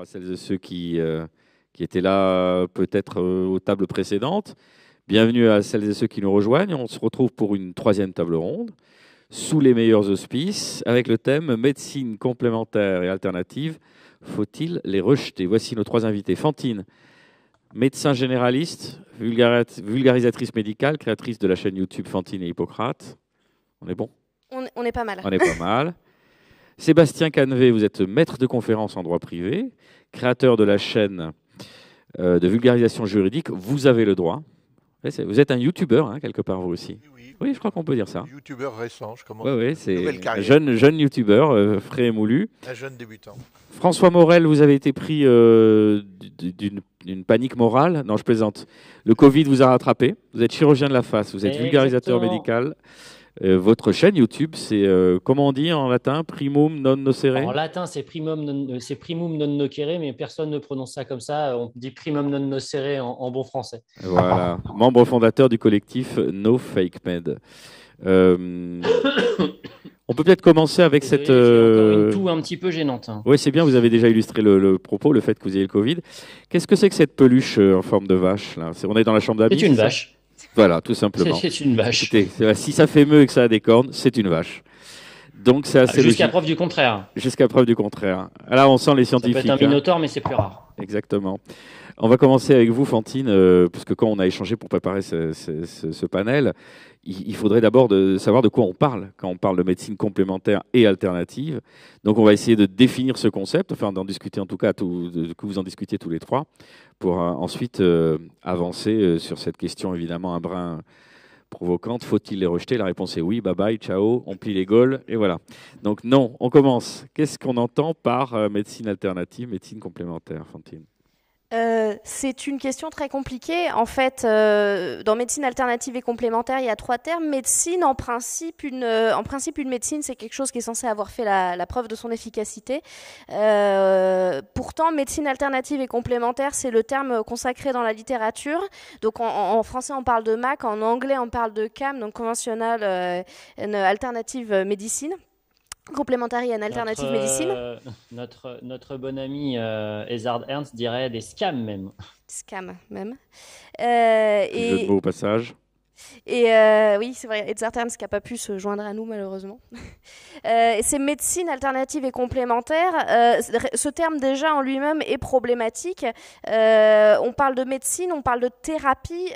à celles et ceux qui étaient là peut-être aux tables précédentes. Bienvenue à celles et ceux qui nous rejoignent. On se retrouve pour une troisième table ronde, sous les meilleurs auspices, avec le thème médecine complémentaire et alternative. Faut-il les rejeter? Voici nos trois invités. Fantine, médecin généraliste, vulgarisatrice médicale, créatrice de la chaîne YouTube Fantine et Hippocrate. On est bon? On est pas mal. On est pas mal. Sébastien Canvet, vous êtes maître de conférence en droit privé, créateur de la chaîne de vulgarisation juridique. Vous avez le droit. Vous êtes un youtubeur, hein, quelque part, vous aussi. Oui, Oui, je crois qu'on peut dire ça. Youtubeur récent, je commence Oui, une c'est nouvelle un carrière. jeune youtubeur, frais et moulu. Un jeune débutant. François Morel, vous avez été pris d'une panique morale. Non, je plaisante. Le Covid vous a rattrapé. Vous êtes chirurgien de la face, vous êtes vulgarisateur médical. Votre chaîne YouTube, c'est, comment on dit en latin, primum non nocere? En latin, c'est primum non nocere, mais personne ne prononce ça comme ça. On dit primum non nocere en bon français. Voilà, membre fondateur du collectif No Fake Med. On peut peut-être commencer avec Désolé, cette... j'ai encore une toux un petit peu gênante. Oui, c'est bien, vous avez déjà illustré le propos, le fait que vous ayez le Covid. Qu'est-ce que c'est que cette peluche en forme de vache là? On est dans la chambre d'amis? C'est une vache. Voilà, tout simplement. C'est une vache. Si ça fait meuh et que ça a des cornes, c'est une vache. Donc c'est assez Jusqu'à logique. preuve du contraire. Jusqu'à preuve du contraire. Là, on sent les Ça peut scientifiques. être un minotaure, mais c'est plus rare. Exactement. On va commencer avec vous, Fantine, puisque quand on a échangé pour préparer ce panel, il faudrait d'abord savoir de quoi on parle quand on parle de médecine complémentaire et alternative. Donc on va essayer de définir ce concept, enfin d'en discuter en tout cas, que vous en discutiez tous les trois, pour ensuite avancer sur cette question évidemment un brin provocante. Faut-il les rejeter? La réponse est oui, bye bye, ciao, on plie les gaules, et voilà. Donc non, on commence. Qu'est-ce qu'on entend par médecine alternative, médecine complémentaire, Fantine? C'est une question très compliquée. En fait, dans médecine alternative et complémentaire, il y a trois termes. Médecine, en principe, une médecine, c'est quelque chose qui est censé avoir fait la preuve de son efficacité. Pourtant, médecine alternative et complémentaire, c'est le terme consacré dans la littérature. Donc, en français, on parle de MAC, en anglais, on parle de CAM, donc Conventional and Alternative Medicine. Complementary and Alternative Medicine. Notre bon ami Ezard Ernst dirait des scams même. Scam même. Jeu de mots au passage. Et oui, c'est vrai, Edzard Ernst qui n'a pas pu se joindre à nous malheureusement. C'est médecine alternative et complémentaire. Ce terme déjà en lui-même est problématique. On parle de médecine, on parle de thérapie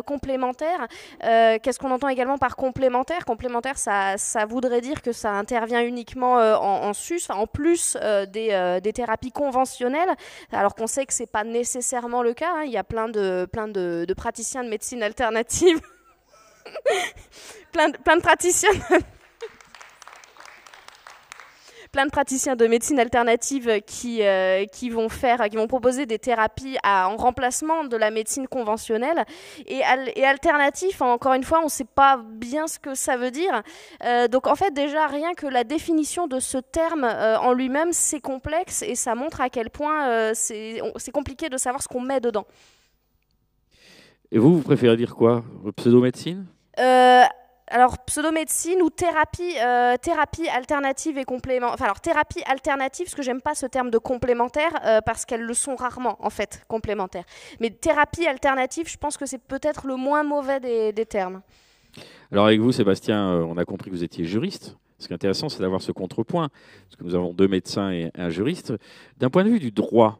complémentaire. Qu'est-ce qu'on entend également par complémentaire? Complémentaire, ça voudrait dire que ça intervient uniquement en sus, en plus des thérapies conventionnelles, alors qu'on sait que c'est pas nécessairement le cas. Hein. Il y a plein de praticiens de médecine alternative. plein de praticiens de médecine alternative qui vont proposer des thérapies en remplacement de la médecine conventionnelle et alternatif. Encore une fois, on ne sait pas bien ce que ça veut dire. Donc en fait, déjà rien que la définition de ce terme en lui-même, c'est complexe et ça montre à quel point c'est compliqué de savoir ce qu'on met dedans. Et vous préférez dire quoi? Pseudo-médecine? Alors, pseudomédecine ou thérapie alternative et complémentaire. Enfin, alors, thérapie alternative, parce que j'aime pas ce terme de complémentaire, parce qu'elles le sont rarement, en fait, complémentaires. Mais thérapie alternative, je pense que c'est peut-être le moins mauvais des termes. Alors, avec vous, Sébastien, on a compris que vous étiez juriste. Ce qui est intéressant, c'est d'avoir ce contrepoint, parce que nous avons deux médecins et un juriste. D'un point de vue du droit,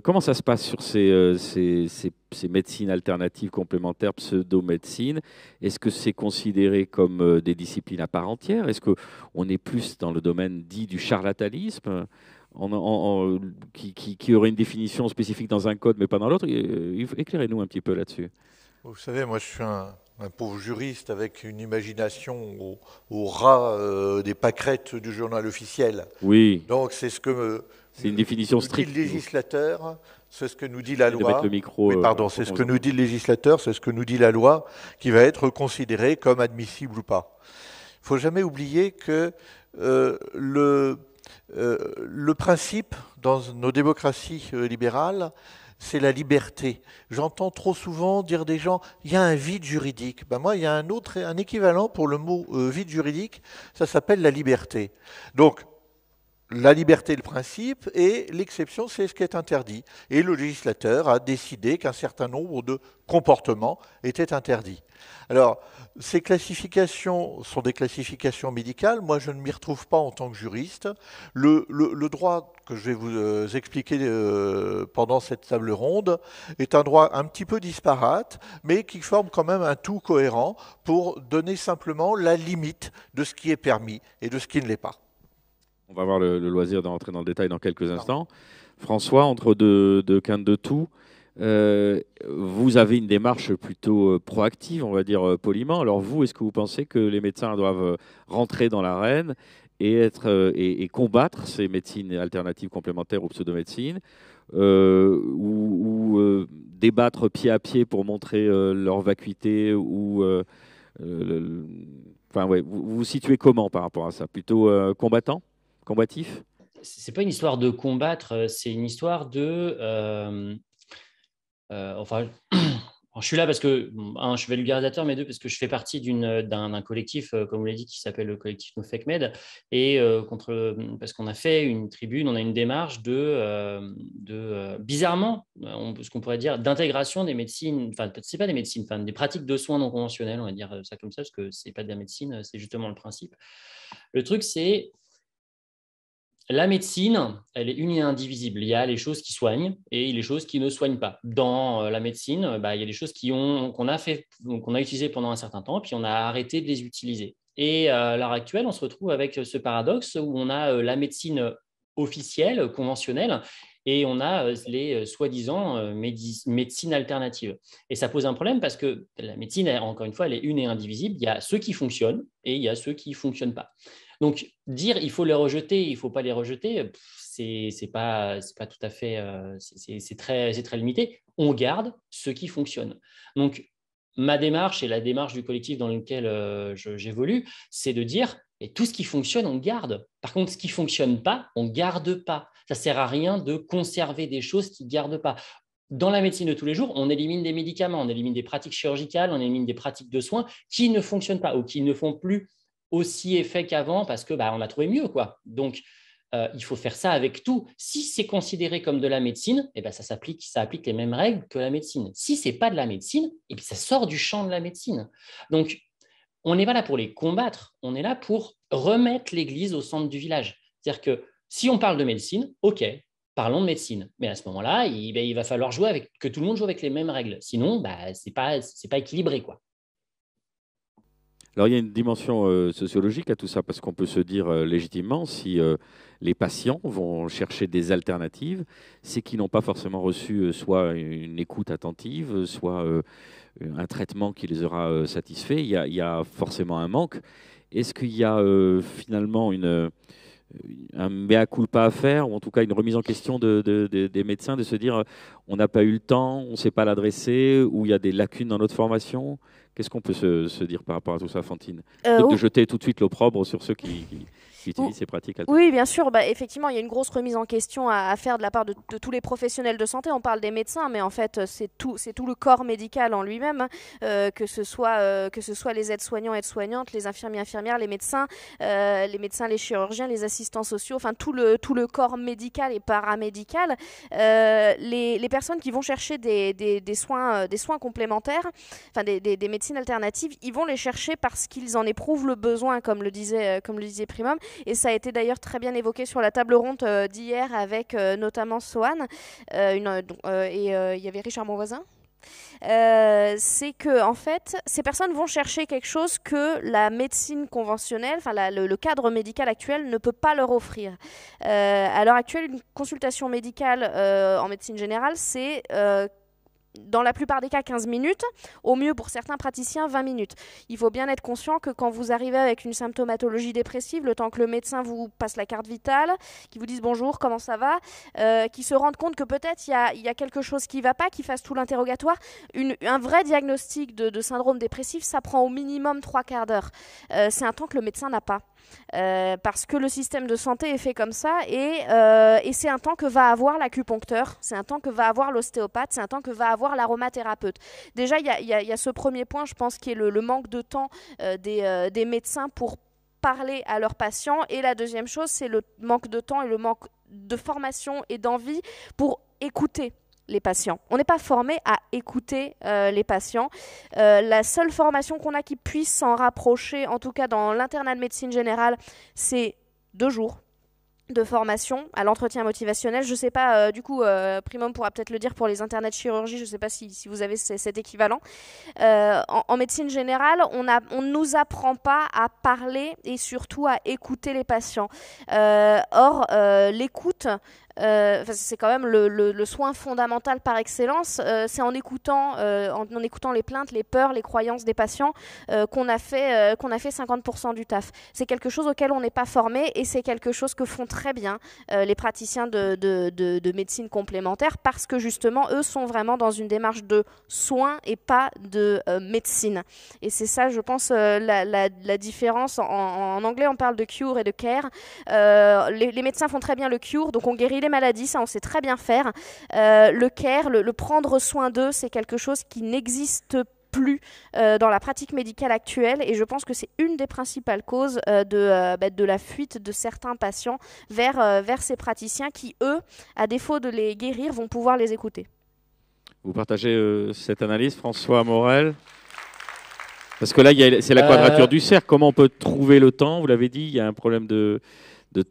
comment ça se passe sur ces médecines alternatives complémentaires, pseudo-médecine? Est-ce que c'est considéré comme des disciplines à part entière? Est-ce qu'on est plus dans le domaine dit du charlatanisme, qui aurait une définition spécifique dans un code mais pas dans l'autre? Éclairez-nous un petit peu là-dessus. Vous savez, moi je suis un pauvre juriste avec une imagination au ras des pâquerettes du journal officiel. Oui. Donc c'est ce que c'est une définition nous stricte. Dit le législateur, c'est ce que nous dit la loi. Mettre le micro, oui, pardon, c'est ce que nous dit le législateur, c'est ce que nous dit la loi, qui va être considéré comme admissible ou pas. Il ne faut jamais oublier que le principe dans nos démocraties libérales, c'est la liberté. J'entends trop souvent dire des gens, il y a un vide juridique. Ben moi, il y a un équivalent pour le mot vide juridique, ça s'appelle la liberté. Donc, la liberté est le principe et l'exception, c'est ce qui est interdit. Et le législateur a décidé qu'un certain nombre de comportements étaient interdits. Alors, ces classifications sont des classifications médicales. Moi, je ne m'y retrouve pas en tant que juriste. Le droit que je vais vous expliquer pendant cette table ronde est un droit un petit peu disparate, mais qui forme quand même un tout cohérent pour donner simplement la limite de ce qui est permis et de ce qui ne l'est pas. On va avoir le loisir de rentrer dans le détail dans quelques instants. François, entre deux quintes de tout, vous avez une démarche plutôt proactive, on va dire poliment. Alors vous, est-ce que vous pensez que les médecins doivent rentrer dans l'arène et combattre ces médecines alternatives complémentaires ou pseudomédecines, ou débattre pied à pied pour montrer leur vacuité enfin, ouais, vous vous situez comment par rapport à ça? Plutôt combatif? C'est pas une histoire de combattre, c'est une histoire de... enfin, je suis là parce que, un, je suis vulgarisateur, mais deux, parce que je fais partie d'un collectif, comme vous l'avez dit, qui s'appelle le collectif NoFakeMed, et parce qu'on a fait une tribune, on a une démarche bizarrement, ce qu'on pourrait dire, d'intégration des médecines, enfin, c'est pas des médecines, enfin, des pratiques de soins non conventionnels, on va dire ça comme ça, parce que c'est pas de la médecine, c'est justement le principe. Le truc, c'est la médecine, elle est une et indivisible. Il y a les choses qui soignent et les choses qui ne soignent pas. Dans la médecine, il y a des choses qu'on a utilisées pendant un certain temps, puis on a arrêté de les utiliser. Et à l'heure actuelle, on se retrouve avec ce paradoxe où on a la médecine officielle, conventionnelle, et on a les soi-disant médecines alternatives. Et ça pose un problème parce que la médecine, encore une fois, elle est une et indivisible. Il y a ceux qui fonctionnent et il y a ceux qui ne fonctionnent pas. Donc, dire il faut les rejeter, il ne faut pas les rejeter, c'est pas tout à fait, c'est très limité. On garde ce qui fonctionne. Donc, ma démarche et la démarche du collectif dans lequel j'évolue, c'est de dire et tout ce qui fonctionne, on garde. Par contre, ce qui ne fonctionne pas, on ne garde pas. Ça ne sert à rien de conserver des choses qui ne gardent pas. Dans la médecine de tous les jours, on élimine des médicaments, on élimine des pratiques chirurgicales, on élimine des pratiques de soins qui ne fonctionnent pas ou qui ne font plus aussi effet qu'avant parce que on a trouvé mieux, quoi. Donc, il faut faire ça avec tout. Si c'est considéré comme de la médecine, ça applique les mêmes règles que la médecine. Si ce n'est pas de la médecine, ça sort du champ de la médecine. Donc, on n'est pas là pour les combattre, on est là pour remettre l'église au centre du village. C'est-à-dire que si on parle de médecine, ok, parlons de médecine. Mais à ce moment-là, il va falloir que tout le monde joue avec les mêmes règles. Sinon, c'est pas équilibré, quoi. Alors, il y a une dimension sociologique à tout ça, parce qu'on peut se dire légitimement, si les patients vont chercher des alternatives, c'est qu'ils n'ont pas forcément reçu soit une écoute attentive, soit un traitement qui les aura satisfaits. Il y a forcément un manque. Est-ce qu'il y a finalement un mea culpa à faire, ou en tout cas une remise en question des médecins, de se dire on n'a pas eu le temps, on ne sait pas l'adresser, ou il y a des lacunes dans notre formation? Qu'est-ce qu'on peut se dire par rapport à tout ça, Fantine? Plutôt que de jeter tout de suite l'opprobre sur ceux qui utilisent ces pratiques alternatives. Oui, bien sûr. Effectivement, il y a une grosse remise en question à faire de la part de tous les professionnels de santé. On parle des médecins, mais en fait, c'est tout le corps médical en lui-même, que ce soit les aides-soignants, aides-soignantes, les infirmiers, infirmières, les médecins, les chirurgiens, les assistants sociaux, enfin tout le corps médical et paramédical. Les personnes qui vont chercher des soins complémentaires, enfin des médecines alternatives, ils vont les chercher parce qu'ils en éprouvent le besoin, comme le disait Primum. Et ça a été d'ailleurs très bien évoqué sur la table ronde d'hier avec notamment Sohan et il y avait Richard Monvoisin. C'est que en fait, ces personnes vont chercher quelque chose que la médecine conventionnelle, enfin le cadre médical actuel ne peut pas leur offrir. À l'heure actuelle, une consultation médicale en médecine générale, c'est dans la plupart des cas 15 minutes, au mieux pour certains praticiens 20 minutes. Il faut bien être conscient que quand vous arrivez avec une symptomatologie dépressive, le temps que le médecin vous passe la carte vitale, qu'il vous dise bonjour, comment ça va, qu'il se rende compte que peut-être il y a quelque chose qui ne va pas, qu'il fasse tout l'interrogatoire, un vrai diagnostic de syndrome dépressif, ça prend au minimum 3/4 d'heure. C'est un temps que le médecin n'a pas. Parce que le système de santé est fait comme ça et c'est un temps que va avoir l'acupuncteur, c'est un temps que va avoir l'ostéopathe, c'est un temps que va avoir l'aromathérapeute. Déjà, il y a ce premier point, je pense, qui est le manque de temps des médecins pour parler à leurs patients. Et la deuxième chose, c'est le manque de temps et le manque de formation et d'envie pour écouter les patients. On n'est pas formé à écouter les patients. La seule formation qu'on a qui puisse s'en rapprocher, en tout cas dans l'internat de médecine générale, c'est 2 jours de formation à l'entretien motivationnel. Je ne sais pas, du coup, Primum pourra peut-être le dire pour les internats de chirurgie, je ne sais pas si vous avez cet équivalent. En médecine générale, on ne nous apprend pas à parler et surtout à écouter les patients. Or, l'écoute, c'est quand même le soin fondamental par excellence. C'est en écoutant les plaintes, les peurs, les croyances des patients qu'on a fait 50% du taf. C'est quelque chose auquel on n'est pas formé et c'est quelque chose que font très bien les praticiens de médecine complémentaire parce que justement, eux sont vraiment dans une démarche de soins et pas de médecine. Et c'est ça, je pense, la différence. En anglais, on parle de cure et de care. Les médecins font très bien le cure, donc on guérit les maladies, ça on sait très bien faire. Le care, le prendre soin d'eux, c'est quelque chose qui n'existe plus dans la pratique médicale actuelle et je pense que c'est une des principales causes de la fuite de certains patients vers ces praticiens qui, eux, à défaut de les guérir, vont pouvoir les écouter. Vous partagez cette analyse, François Morel? Parce que là, c'est la quadrature du cercle. Comment on peut trouver le temps? Vous l'avez dit, il y a un problème de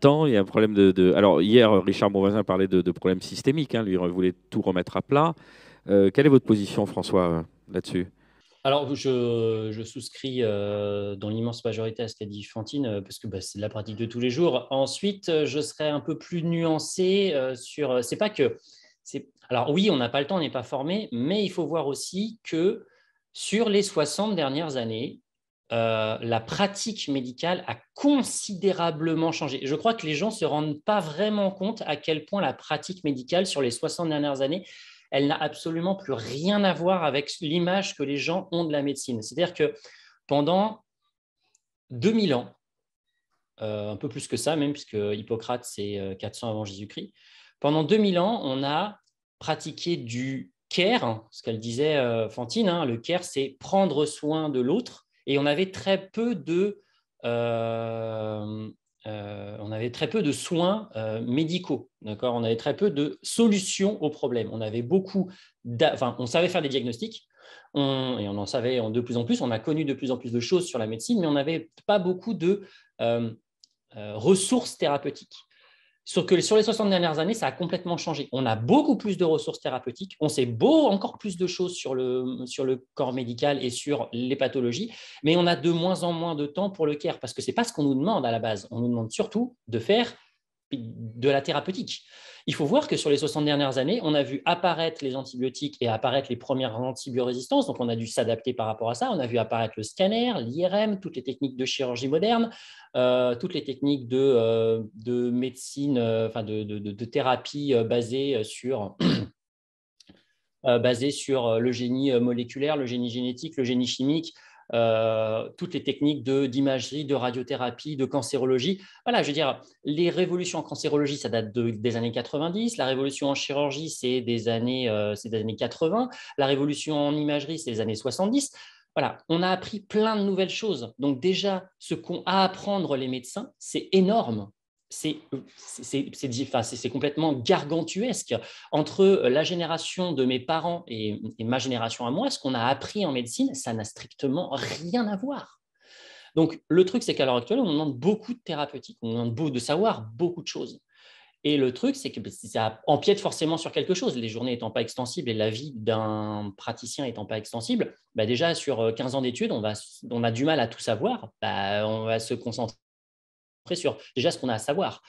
temps, il y a un problème Alors, hier, Richard Bonvoisin parlait de problèmes systémiques. Lui, il voulait tout remettre à plat. Quelle est votre position, François, là-dessus? Alors, je souscris dans l'immense majorité à ce qu'a dit Fantine, parce que c'est de la pratique de tous les jours. Ensuite, je serais un peu plus nuancé sur... C'est pas que... Alors oui, on n'a pas le temps, on n'est pas formé, mais il faut voir aussi que sur les 60 dernières années, la pratique médicale a considérablement changé. Je crois que les gens ne se rendent pas vraiment compte à quel point la pratique médicale sur les 60 dernières années, elle n'a absolument plus rien à voir avec l'image que les gens ont de la médecine. C'est-à-dire que pendant 2000 ans, un peu plus que ça même, puisque Hippocrate, c'est 400 avant Jésus-Christ, pendant 2000 ans, on a pratiqué du care, ce qu'elle disait Fantine, le care, c'est prendre soin de l'autre. Et on avait très peu de soins médicaux, d'accord. On avait très peu de solutions aux problèmes. On avait on savait faire des diagnostics, et on en savait de plus en plus. On a connu de plus en plus de choses sur la médecine, mais on n'avait pas beaucoup de ressources thérapeutiques. Sauf que sur les 60 dernières années, ça a complètement changé. On a beaucoup plus de ressources thérapeutiques, on sait encore plus de choses sur le corps médical et sur les pathologies, mais on a de moins en moins de temps pour le care, parce que ce n'est pas ce qu'on nous demande à la base. On nous demande surtout de faire de la thérapeutique. Il faut voir que sur les 60 dernières années, on a vu apparaître les antibiotiques et apparaître les premières antibiorésistances, donc on a dû s'adapter par rapport à ça. On a vu apparaître le scanner, l'IRM, toutes les techniques de chirurgie moderne, toutes les techniques de médecine, de thérapie basées sur le génie moléculaire, le génie génétique, le génie chimique, toutes les techniques d'imagerie, de radiothérapie, de cancérologie. Voilà, je veux dire, les révolutions en cancérologie, ça date des années 90. La révolution en chirurgie, c'est des années 80. La révolution en imagerie, c'est des années 70. Voilà, on a appris plein de nouvelles choses. Donc déjà, ce qu'ont à apprendre les médecins, c'est énorme. C'est complètement gargantuesque. Entre la génération de mes parents et ma génération à moi, ce qu'on a appris en médecine, ça n'a strictement rien à voir. Donc, le truc, c'est qu'à l'heure actuelle, on nous demande beaucoup de thérapeutique, on nous demande de savoir beaucoup de choses. Et le truc, c'est que ça empiète forcément sur quelque chose. Les journées n'étant pas extensibles et la vie d'un praticien n'étant pas extensible, déjà sur 15 ans d'études, on a du mal à tout savoir. On va se concentrer sur déjà ce qu'on a à savoir.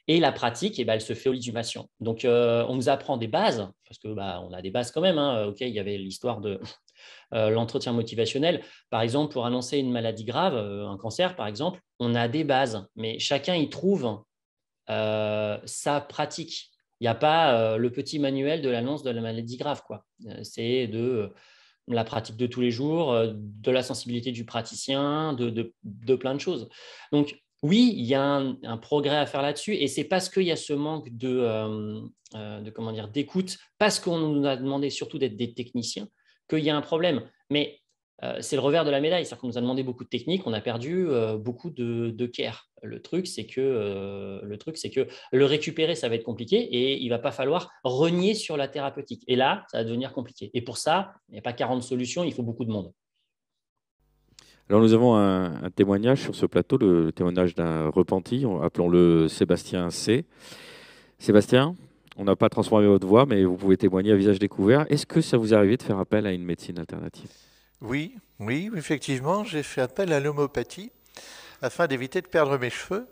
Et la pratique, elle se fait au lit du patient. Donc, on nous apprend des bases, parce que on a des bases quand même. Ok, il y avait l'histoire de l'entretien motivationnel. Par exemple, pour annoncer une maladie grave, un cancer par exemple, on a des bases, mais chacun y trouve sa pratique. Il n'y a pas le petit manuel de l'annonce de la maladie grave, quoi. C'est de la pratique de tous les jours, de la sensibilité du praticien, de plein de choses. Donc, oui, il y a un progrès à faire là-dessus, et c'est parce qu'il y a ce manque d'écoute, parce qu'on nous a demandé surtout d'être des techniciens, qu'il y a un problème. Mais c'est le revers de la médaille. C'est-à-dire qu'on nous a demandé beaucoup de techniques, on a perdu beaucoup de care. Le truc, c'est que le récupérer, ça va être compliqué et il ne va pas falloir renier sur la thérapeutique. Et là, ça va devenir compliqué. Et pour ça, il n'y a pas 40 solutions, il faut beaucoup de monde. Alors nous avons un témoignage sur ce plateau, le témoignage d'un repenti, appelons-le Sébastien C. Sébastien, on n'a pas transformé votre voix, mais vous pouvez témoigner à visage découvert. Est-ce que ça vous est arrivé de faire appel à une médecine alternative ? Oui, effectivement, j'ai fait appel à l'homéopathie afin d'éviter de perdre mes cheveux.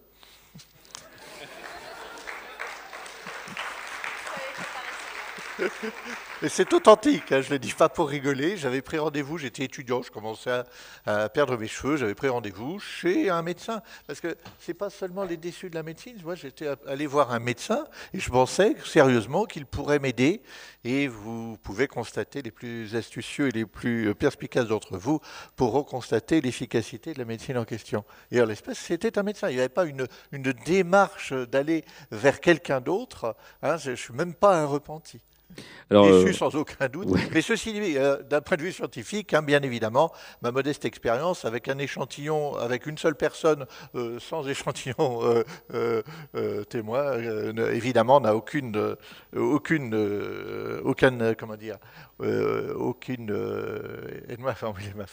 Et c'est authentique, hein, je ne le dis pas pour rigoler. J'avais pris rendez-vous, j'étais étudiant, je commençais à perdre mes cheveux, j'avais pris rendez-vous chez un médecin. Parce que ce n'est pas seulement les déçus de la médecine, moi j'étais allé voir un médecin et je pensais sérieusement qu'il pourrait m'aider. Et vous pouvez constater, les plus astucieux et les plus perspicaces d'entre vous pourront constater l'efficacité de la médecine en question. Et en l'espèce, c'était un médecin. Il n'y avait pas une démarche d'aller vers quelqu'un d'autre. Hein, je ne suis même pas un repenti. Alors, Déçu sans aucun doute. ouais. Mais ceci dit, d'un point de vue scientifique, hein, bien évidemment, ma modeste expérience avec un échantillon, avec une seule personne, sans échantillon témoin, évidemment, n'a aucune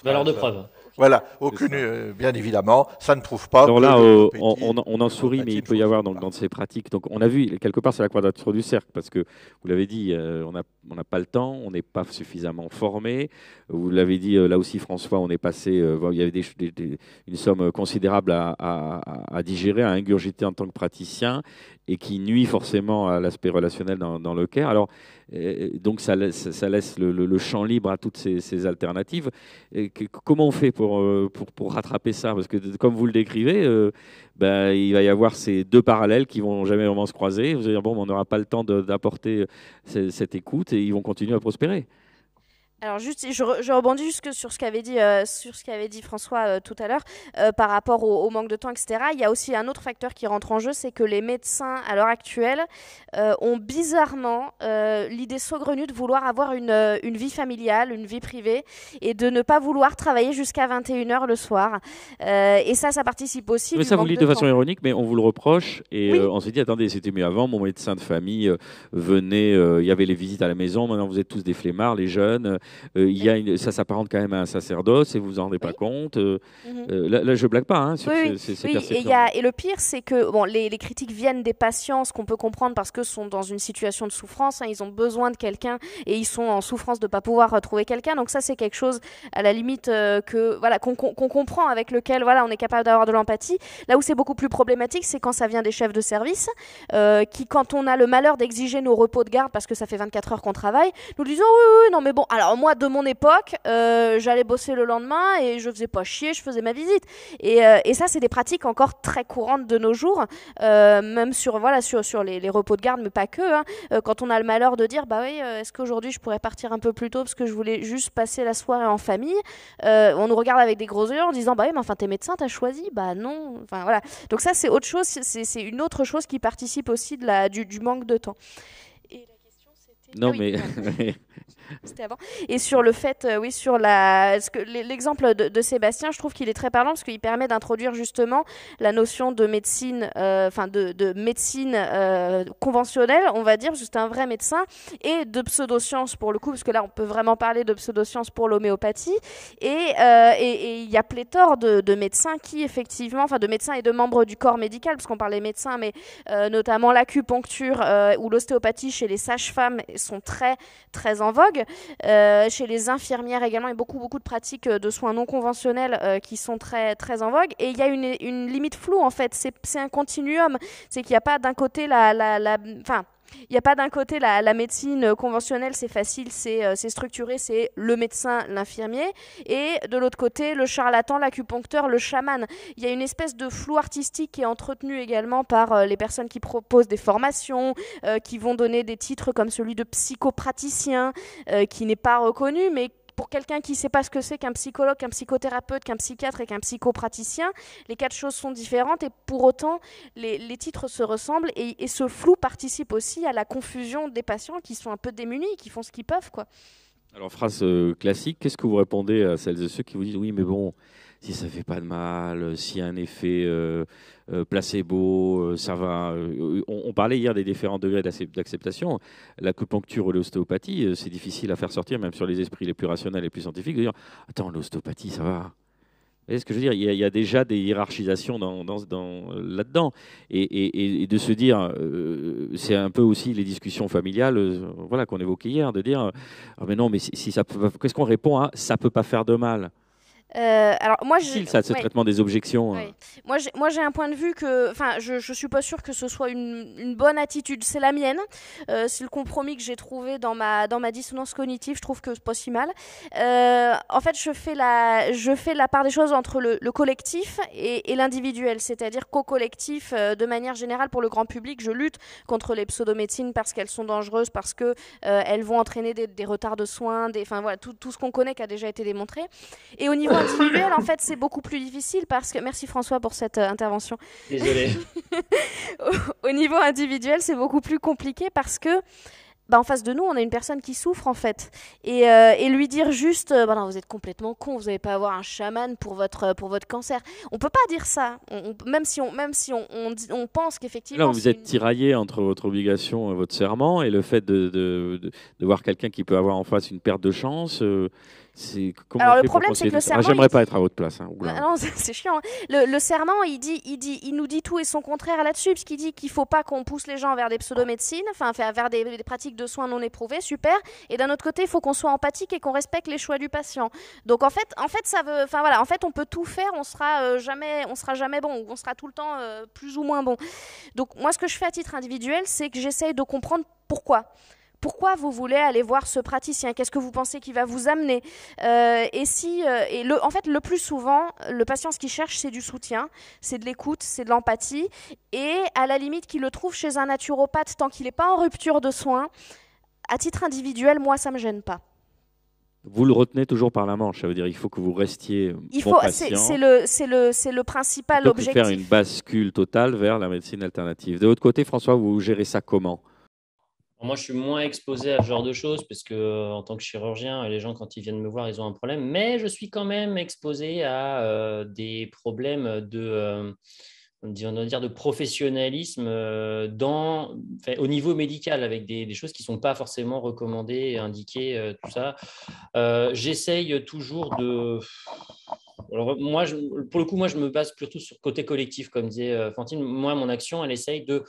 valeur de preuve. Voilà, aucune, bien évidemment, ça ne prouve pas. Alors là, que on en sourit, mais il peut y avoir dans ces pratiques. Donc, on a vu quelque part, c'est la quadrature du cercle, parce que vous l'avez dit, on n'a pas le temps, on n'est pas suffisamment formé. Vous l'avez dit là aussi, François, on est passé, il y avait une somme considérable à digérer, à ingurgiter en tant que praticien, et qui nuit forcément à l'aspect relationnel dans le care. Alors, donc ça laisse le champ libre à toutes ces alternatives. Et comment on fait pour rattraper ça? Parce que comme vous le décrivez, il va y avoir ces deux parallèles qui vont jamais vraiment se croiser. Vous allez dire, bon, on n'aura pas le temps d'apporter cette écoute et ils vont continuer à prospérer. Alors juste, je rebondis juste sur ce qu'avait dit François tout à l'heure par rapport au manque de temps, etc. Il y a aussi un autre facteur qui rentre en jeu, c'est que les médecins à l'heure actuelle ont bizarrement l'idée saugrenue de vouloir avoir une vie familiale, une vie privée, et de ne pas vouloir travailler jusqu'à 21h le soir. Et ça participe aussi mais du ça, vous manque le dites de de façon temps. ironique, mais on vous le reproche. Et Oui. on s'est dit, attendez, c'était mieux avant. Mon médecin de famille venait, il y avait les visites à la maison. Maintenant, vous êtes tous des flemmards, les jeunes. Ça s'apparente quand même à un sacerdoce et vous vous en rendez pas compte. Là, je blague pas hein, sur ces perceptions. Et le pire, c'est que les critiques viennent des patients, ce qu'on peut comprendre parce que sont dans une situation de souffrance. Hein, ils ont besoin de quelqu'un et ils sont en souffrance de ne pas pouvoir trouver quelqu'un. Donc ça, c'est quelque chose à la limite qu'on comprend, avec lequel on est capable d'avoir de l'empathie. Là où c'est beaucoup plus problématique, c'est quand ça vient des chefs de service qui, quand on a le malheur d'exiger nos repos de garde parce que ça fait 24 heures qu'on travaille, nous disons oui, non mais bon, alors moi de mon époque, j'allais bosser le lendemain et je faisais pas chier, je faisais ma visite. Et ça, c'est des pratiques encore très courantes de nos jours, même sur les repos de garde, mais pas que. Hein. Quand on a le malheur de dire, est-ce qu'aujourd'hui je pourrais partir un peu plus tôt parce que je voulais juste passer la soirée en famille, on nous regarde avec des gros yeux en disant, mais enfin t'es médecin, t'as choisi, non. Enfin voilà. Donc ça, c'est autre chose, c'est une autre chose qui participe aussi du manque de temps. Et la question, c'était... Non, mais... C'était avant. Et sur le fait, sur l'exemple de Sébastien, je trouve qu'il est très parlant parce qu'il permet d'introduire justement la notion de médecine, de médecine conventionnelle, on va dire, c'est un vrai médecin, et de pseudosciences pour le coup, parce que là, on peut vraiment parler de pseudosciences pour l'homéopathie. Et il y a pléthore de médecins qui, effectivement, de médecins et de membres du corps médical, parce qu'on parle des médecins, mais notamment l'acupuncture ou l'ostéopathie chez les sages-femmes sont très, très en vogue. Chez les infirmières également, il y a beaucoup de pratiques de soins non conventionnels qui sont très, très en vogue. Et il y a une limite floue, en fait. C'est un continuum. C'est qu'il n'y a pas d'un côté il n'y a pas d'un côté la médecine conventionnelle, c'est facile, c'est structuré, c'est le médecin, l'infirmier, et de l'autre côté, le charlatan, l'acupuncteur, le chaman. Il y a une espèce de flou artistique qui est entretenu également par les personnes qui proposent des formations, qui vont donner des titres comme celui de psychopraticien, qui n'est pas reconnu, mais pour quelqu'un qui ne sait pas ce que c'est qu'un psychologue, qu'un psychothérapeute, qu'un psychiatre et qu'un psychopraticien, les quatre choses sont différentes et pour autant, les titres se ressemblent et ce flou participe aussi à la confusion des patients qui sont un peu démunis, qui font ce qu'ils peuvent, quoi. Alors, phrase classique, qu'est-ce que vous répondez à celles et ceux qui vous disent oui, mais bon, si ça fait pas de mal, s'il y a un effet placebo, ça va. On parlait hier des différents degrés d'acceptation. L'acupuncture ou l'ostéopathie, c'est difficile à faire sortir, même sur les esprits les plus rationnels et les plus scientifiques, de dire attends, l'ostéopathie, ça va. Vous voyez ce que je veux dire? Il y a déjà des hiérarchisations là-dedans. Et de se dire, c'est un peu aussi les discussions familiales voilà, qu'on évoquait hier, de dire, ah, mais non, mais si ça peut, qu'est-ce qu'on répond à ça peut pas faire de mal? Alors moi, Difficile, ça, ce ouais. traitement des objections. Oui. Moi, j'ai un point de vue que, enfin, je suis pas sûre que ce soit une bonne attitude. C'est la mienne. C'est le compromis que j'ai trouvé dans ma dissonance cognitive. Je trouve que c'est pas si mal. En fait, je fais la part des choses entre le collectif et l'individuel. C'est-à-dire qu'au collectif, de manière générale, pour le grand public, je lutte contre les pseudomédecines parce qu'elles sont dangereuses, parce que elles vont entraîner des retards de soins, enfin voilà, tout ce qu'on connaît qui a déjà été démontré. Et au niveau individuel, en fait, c'est beaucoup plus difficile parce que... Merci François pour cette intervention. Désolé. Au niveau individuel, c'est beaucoup plus compliqué parce que en face de nous, on a une personne qui souffre en fait. Et lui dire juste, non, vous êtes complètement con, vous n'allez pas avoir un chaman pour votre cancer. On peut pas dire ça, même si on pense qu'effectivement... Là, vous êtes tiraillé entre votre obligation, votre serment, et le fait de voir quelqu'un qui peut avoir en face une perte de chance... Alors le problème, c'est que le serment... J'aimerais pas être à votre place. Hein. Non, c'est chiant. Le serment, il nous dit tout et son contraire là-dessus, puisqu'il dit qu'il faut pas qu'on pousse les gens vers des pseudomédecines, enfin vers des pratiques de soins non éprouvées, super. Et d'un autre côté, il faut qu'on soit empathique et qu'on respecte les choix du patient. Donc en fait, ça veut, enfin voilà, en fait, on peut tout faire, on sera jamais bon, ou on sera tout le temps plus ou moins bon. Donc moi, ce que je fais à titre individuel, c'est que j'essaye de comprendre pourquoi. Pourquoi vous voulez aller voir ce praticien? Qu'est-ce que vous pensez qu'il va vous amener? En fait, le plus souvent, le patient, ce qu'il cherche, c'est du soutien, c'est de l'écoute, c'est de l'empathie. Et à la limite, qu'il le trouve chez un naturopathe, tant qu'il n'est pas en rupture de soins, à titre individuel, moi, ça ne me gêne pas. Vous le retenez toujours par la manche, ça veut dire qu'il faut que vous restiez bon patient. C'est le principal objectif. Faire une bascule totale vers la médecine alternative. De votre côté, François, vous gérez ça comment? Moi, je suis moins exposé à ce genre de choses parce que, en tant que chirurgien, les gens, quand ils viennent me voir, ils ont un problème. Mais je suis quand même exposé à des problèmes on va dire de professionnalisme au niveau médical, avec des choses qui ne sont pas forcément recommandées, indiquées, tout ça. J'essaye toujours de... Alors, pour le coup, moi, je me base plutôt sur le côté collectif, comme disait Fantine. Moi, mon action, elle essaye de...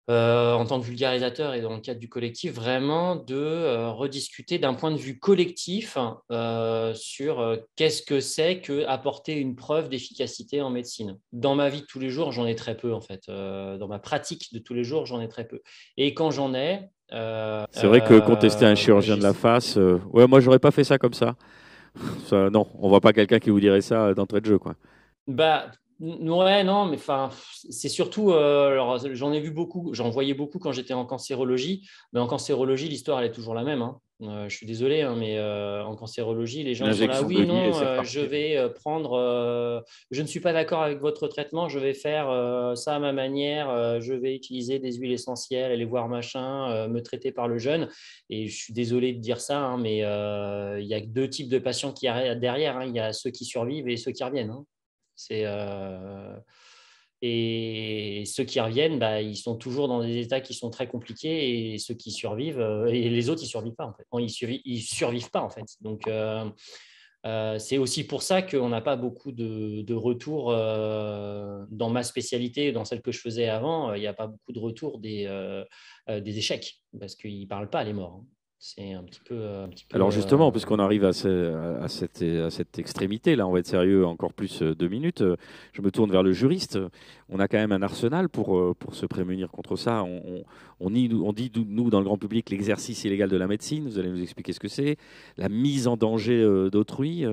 en tant que vulgarisateur et dans le cadre du collectif, vraiment de rediscuter d'un point de vue collectif sur qu'est-ce que c'est qu'apporter une preuve d'efficacité en médecine. Dans ma vie de tous les jours, j'en ai très peu en fait. Dans ma pratique de tous les jours, j'en ai très peu. Et quand j'en ai... c'est vrai que contester un chirurgien de la face, ouais, moi, j'aurais pas fait ça comme ça. Non, on voit pas quelqu'un qui vous dirait ça d'entrée de jeu, quoi. Ouais, non, mais enfin, c'est surtout, alors, j'en ai vu beaucoup, j'en voyais beaucoup quand j'étais en cancérologie, mais en cancérologie, l'histoire, elle est toujours la même. Hein. Je suis désolé, hein, mais en cancérologie, les gens sont là, oui, non, je vais prendre, je ne suis pas d'accord avec votre traitement, je vais faire ça à ma manière, je vais utiliser des huiles essentielles, aller voir machin, me traiter par le jeûne. Et je suis désolé de dire ça, hein, mais il y a deux types de patients qui arrivent derrière. Hein. Il y a ceux qui survivent et ceux qui reviennent. Hein. Et ceux qui reviennent, ils sont toujours dans des états qui sont très compliqués, et ceux qui survivent, et les autres, ils ne survivent pas en fait. Ils survivent pas en fait. Donc, c'est aussi pour ça qu'on n'a pas beaucoup de retours dans ma spécialité, dans celle que je faisais avant. Il n'y a pas beaucoup de retours des échecs, parce qu'ils ne parlent pas, les morts. Hein. C'est un petit peu. Alors justement, puisqu'on arrive à cette extrémité, là, on va être sérieux encore plus 2 minutes. Je me tourne vers le juriste. On a quand même un arsenal pour se prémunir contre ça. On dit, nous, dans le grand public, l'exercice illégal de la médecine. Vous allez nous expliquer ce que c'est. La mise en danger d'autrui.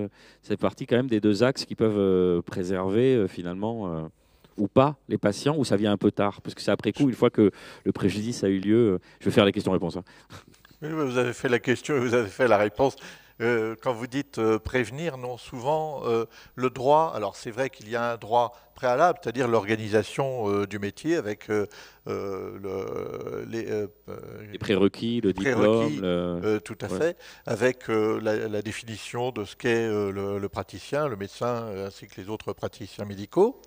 C'est partie quand même des deux axes qui peuvent préserver finalement. Ou pas, les patients, ou ça vient un peu tard, parce que c'est après coup, une fois que le préjudice a eu lieu. Je vais faire les questions-réponses. Hein. Vous avez fait la question et vous avez fait la réponse. quand vous dites prévenir, non, souvent le droit, alors c'est vrai qu'il y a un droit préalable, c'est-à-dire l'organisation du métier avec les prérequis, le prérequis, diplôme. tout à Ouais. fait, avec la définition de ce qu'est le praticien, le médecin, ainsi que les autres praticiens médicaux.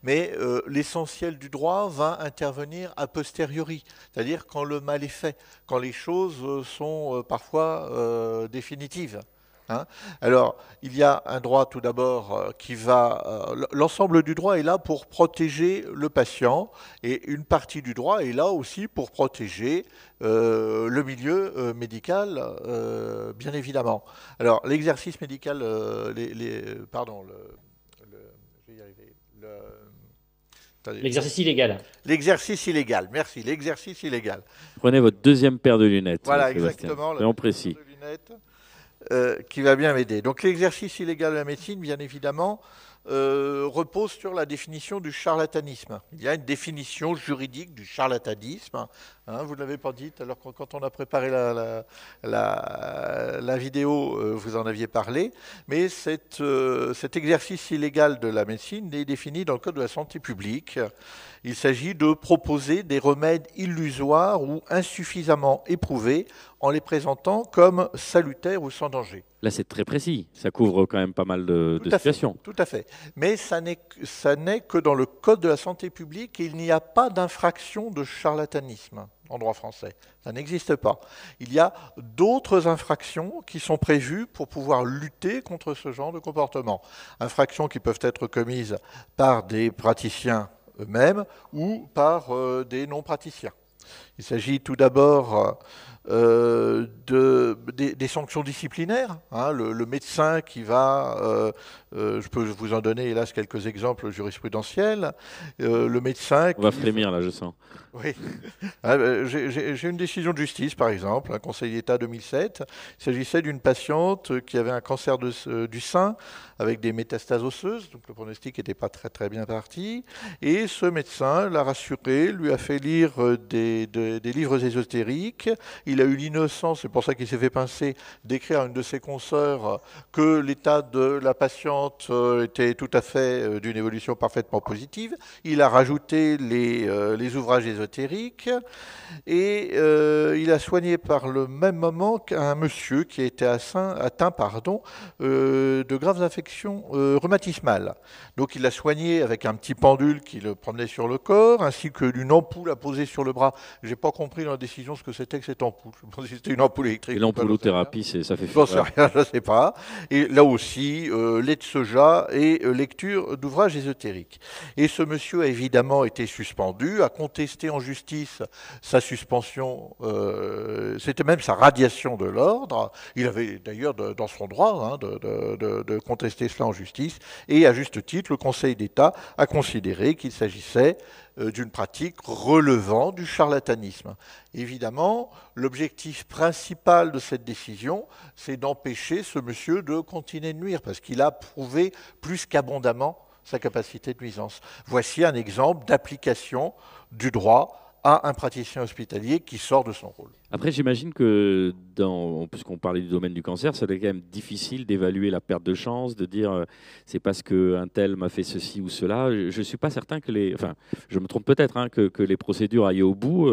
Mais l'essentiel du droit va intervenir a posteriori, c'est-à-dire quand le mal est fait, quand les choses sont parfois définitives. Hein. Alors, il y a un droit tout d'abord qui va... l'ensemble du droit est là pour protéger le patient et une partie du droit est là aussi pour protéger le milieu médical, bien évidemment. Alors, l'exercice médical, pardon, je vais y arriver. L'exercice illégal. L'exercice illégal, merci, l'exercice illégal. Prenez votre deuxième paire de lunettes. Voilà, Sébastien. exactement. Soyons précis. De lunettes. Qui va bien m'aider. Donc l'exercice illégal de la médecine, bien évidemment, repose sur la définition du charlatanisme. Il y a une définition juridique du charlatanisme. Hein, vous ne l'avez pas dit, alors quand on a préparé la vidéo, vous en aviez parlé, mais cet exercice illégal de la médecine est défini dans le Code de la santé publique. Il s'agit de proposer des remèdes illusoires ou insuffisamment éprouvés en les présentant comme salutaires ou sans danger. Là, c'est très précis. Ça couvre quand même pas mal de situations. Tout à fait. Mais ça n'est que dans le Code de la santé publique et il n'y a pas d'infraction de charlatanisme en droit français. Ça n'existe pas. Il y a d'autres infractions qui sont prévues pour pouvoir lutter contre ce genre de comportement. Infractions qui peuvent être commises par des praticiens eux-mêmes ou par des non-praticiens. Il s'agit tout d'abord des sanctions disciplinaires. Hein, le médecin qui va, je peux vous en donner hélas quelques exemples jurisprudentiels, le médecin... On va frémir là, je sens. Oui. J'ai une décision de justice, par exemple, un Conseil d'État 2007. Il s'agissait d'une patiente qui avait un cancer du sein avec des métastases osseuses, donc le pronostic n'était pas très très bien parti. Et ce médecin l'a rassuré, lui a fait lire des livres ésotériques. Il a eu l'innocence, c'est pour ça qu'il s'est fait pincer, d'écrire à une de ses consoeurs que l'état de la patiente était tout à fait d'une évolution parfaitement positive. Il a rajouté les ouvrages ésotériques et il a soigné par le même moment un monsieur qui a été atteint de graves infections rhumatismales. Donc il l'a soigné avec un petit pendule qui le promenait sur le corps, ainsi que d'une ampoule à poser sur le bras. Je n'ai pas compris dans la décision ce que c'était que cette ampoule. Je pense que c'était une ampoule électrique. Et l'ampulothérapie, ça fait Je ne sais rien, je ne sais pas. Et là aussi, lait de soja et lecture d'ouvrages ésotériques. Et ce monsieur a évidemment été suspendu, a contesté en justice sa suspension, c'était même sa radiation de l'ordre. Il avait d'ailleurs dans son droit hein, de contester cela en justice. Et à juste titre, le Conseil d'État a considéré qu'il s'agissait d'une pratique relevant du charlatanisme. Évidemment, l'objectif principal de cette décision, c'est d'empêcher ce monsieur de continuer de nuire, parce qu'il a prouvé plus qu'abondamment sa capacité de nuisance. Voici un exemple d'application du droit à un praticien hospitalier qui sort de son rôle. Après, j'imagine que, puisqu'on parlait du domaine du cancer, ça doit être quand même difficile d'évaluer la perte de chance, de dire c'est parce qu'un tel m'a fait ceci ou cela. Je ne suis pas certain je me trompe peut-être, hein, que les procédures aillent au bout.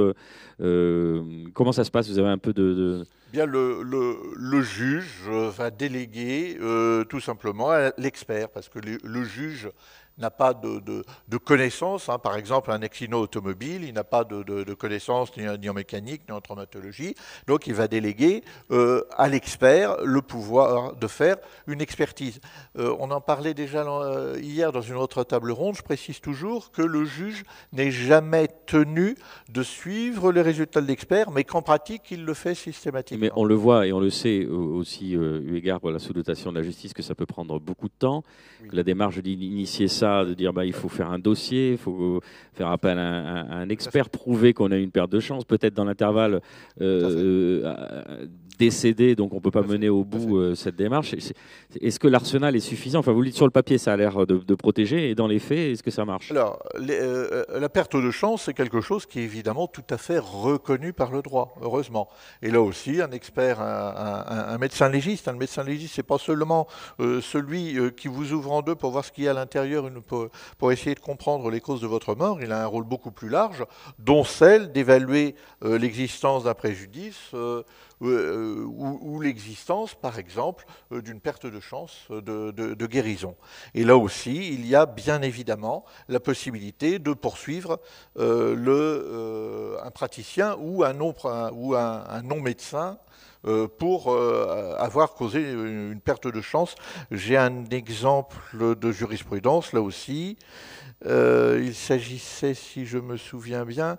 Comment ça se passe? Vous avez un peu de... Bien, le juge va déléguer tout simplement à l'expert, parce que le juge n'a pas de connaissances. Hein. Par exemple, un accident automobile, il n'a pas de connaissances ni en mécanique, ni en traumatologie. Donc, il va déléguer à l'expert le pouvoir de faire une expertise. On en parlait déjà hier dans une autre table ronde. Je précise toujours que le juge n'est jamais tenu de suivre les résultats de l'expert, mais qu'en pratique, il le fait systématiquement. Mais on le voit et on le sait aussi, eu égard à la sous-dotation de la justice, que ça peut prendre beaucoup de temps. Oui. Que la démarche d'initier ça, de dire il faut faire un dossier, il faut faire appel à un expert, prouver qu'on a une perte de chance, peut-être dans l'intervalle décédé, donc on ne peut pas mener au bout cette démarche. Est-ce que l'arsenal est suffisant? Enfin, vous le dites sur le papier, ça a l'air de protéger, et dans les faits, est-ce que ça marche? Alors, la perte de chance, c'est quelque chose qui est évidemment tout à fait reconnu par le droit, heureusement. Et là aussi, un expert, un médecin légiste, le médecin légiste, c'est pas seulement celui qui vous ouvre en deux pour voir ce qu'il y a à l'intérieur, pour essayer de comprendre les causes de votre mort. Il a un rôle beaucoup plus large, dont celle d'évaluer l'existence d'un préjudice ou l'existence, par exemple, d'une perte de chance de guérison. Et là aussi, il y a bien évidemment la possibilité de poursuivre un praticien ou un non-médecin pour avoir causé une perte de chance. J'ai un exemple de jurisprudence, là aussi. Il s'agissait, si je me souviens bien,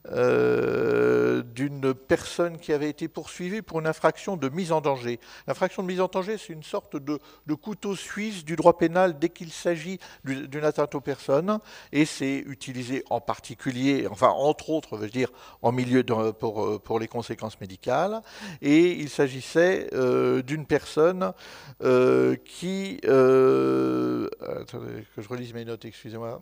d'une personne qui avait été poursuivie pour une infraction de mise en danger. L'infraction de mise en danger, c'est une sorte de couteau suisse du droit pénal dès qu'il s'agit d'une atteinte aux personnes, et c'est utilisé en particulier, enfin entre autres, je veux dire, en milieu pour les conséquences médicales. Et il s'agissait d'une personne qui... attendez, que je relise mes notes, excusez-moi.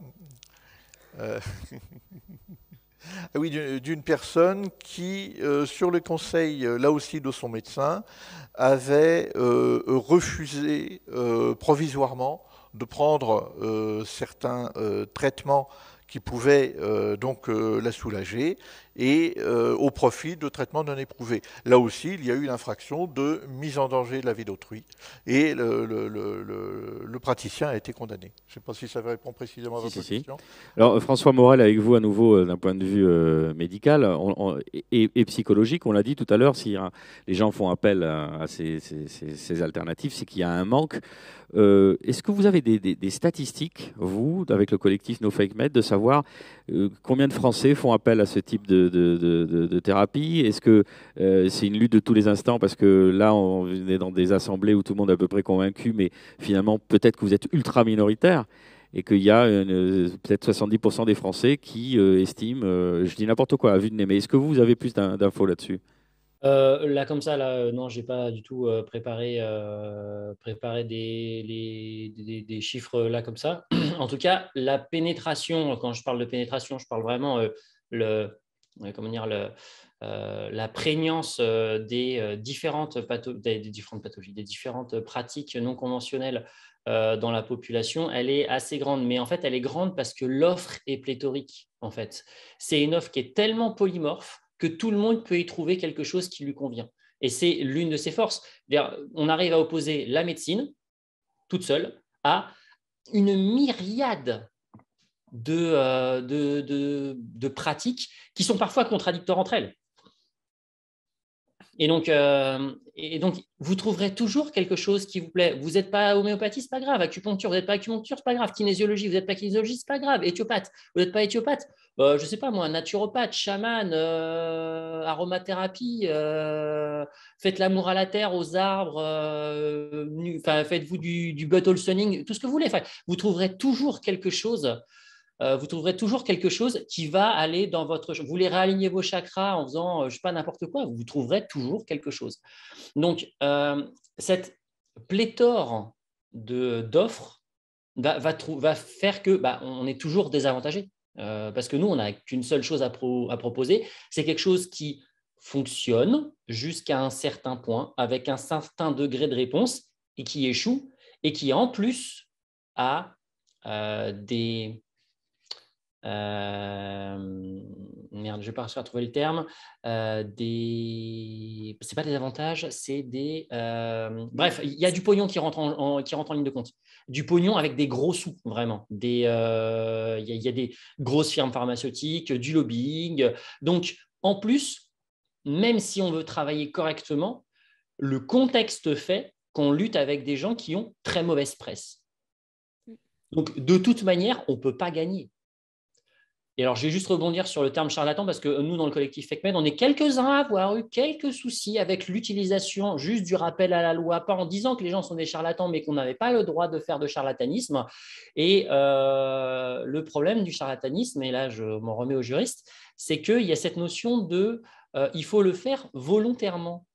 Oui, d'une personne qui, sur le conseil, là aussi, de son médecin, avait refusé provisoirement de prendre certains traitements qui pouvaient donc la soulager, et au profit de traitements non éprouvés. Là aussi, il y a eu l'infraction de mise en danger de la vie d'autrui, et le praticien a été condamné. Je ne sais pas si ça répond précisément à votre question. Alors, François Morel, avec vous à nouveau, d'un point de vue médical et psychologique, on l'a dit tout à l'heure, si les gens font appel à ces alternatives, c'est qu'il y a un manque. Est-ce que vous avez des statistiques, vous, avec le collectif No Fake Med, de savoir combien de Français font appel à ce type de thérapie? Est-ce que c'est une lutte de tous les instants? Parce que là, on est dans des assemblées où tout le monde est à peu près convaincu, mais finalement, peut-être que vous êtes ultra minoritaire et qu'il y a peut-être 70% des Français qui estiment, je dis n'importe quoi, à vue de nez, mais est-ce que vous avez plus d'infos là-dessus? Là, comme ça, là, non, j'ai pas du tout préparé des chiffres là comme ça. En tout cas, la pénétration, quand je parle de pénétration, je parle vraiment comment dire, la prégnance des différentes pathologies, des différentes pratiques non conventionnelles dans la population, elle est assez grande. Mais en fait, elle est grande parce que l'offre est pléthorique. En fait, c'est une offre qui est tellement polymorphe que tout le monde peut y trouver quelque chose qui lui convient. Et c'est l'une de ses forces. On arrive à opposer la médecine, toute seule, à une myriade de pratiques qui sont parfois contradictoires entre elles. Et donc, vous trouverez toujours quelque chose qui vous plaît. Vous n'êtes pas homéopathie, ce n'est pas grave. Acupuncture, vous n'êtes pas acupuncture, ce n'est pas grave. Kinésiologie, vous n'êtes pas kinésiologie, ce n'est pas grave. Éthiopathe, vous n'êtes pas éthiopathe. Je ne sais pas moi, naturopathe, chaman, aromathérapie, faites l'amour à la terre, aux arbres, faites-vous du bottle sunning, tout ce que vous voulez. Vous trouverez toujours quelque chose. Vous trouverez toujours quelque chose qui va aller dans votre... Vous voulez réaligner vos chakras en faisant, je ne sais pas, n'importe quoi, vous trouverez toujours quelque chose. Donc, cette pléthore d'offres va faire que on est toujours désavantagé. Parce que nous, on n'a qu'une seule chose à proposer. C'est quelque chose qui fonctionne jusqu'à un certain point, avec un certain degré de réponse, et qui échoue, et qui en plus a des... merde, je vais pas réussir à trouver le terme. C'est pas des avantages, c'est des. Bref, il y a du pognon qui rentre en ligne de compte. Du pognon avec des gros sous, vraiment. Il y a des grosses firmes pharmaceutiques, du lobbying. Donc, en plus, même si on veut travailler correctement, le contexte fait qu'on lutte avec des gens qui ont très mauvaise presse. Donc, de toute manière, on ne peut pas gagner. Et alors, je vais juste rebondir sur le terme charlatan parce que nous, dans le collectif FakeMed, on est quelques-uns à avoir eu quelques soucis avec l'utilisation juste du rappel à la loi, pas en disant que les gens sont des charlatans, mais qu'on n'avait pas le droit de faire de charlatanisme. Et le problème du charlatanisme, et là, je m'en remets aux juristes, c'est qu'il y a cette notion de il faut le faire volontairement.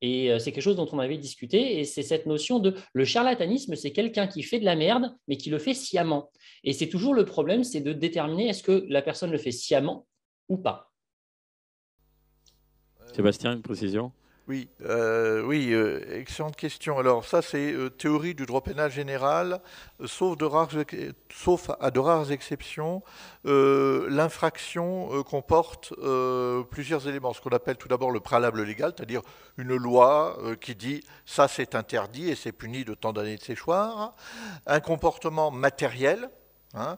Et c'est quelque chose dont on avait discuté, et c'est cette notion de le charlatanisme, c'est quelqu'un qui fait de la merde, mais qui le fait sciemment. Et c'est toujours le problème, c'est de déterminer est-ce que la personne le fait sciemment ou pas. Sébastien, une précision? Oui, excellente question. Alors ça, c'est théorie du droit pénal général, sauf à de rares exceptions, l'infraction comporte plusieurs éléments. Ce qu'on appelle tout d'abord le préalable légal, c'est-à-dire une loi qui dit ça c'est interdit et c'est puni de tant d'années de séchoir. Un comportement matériel. Hein,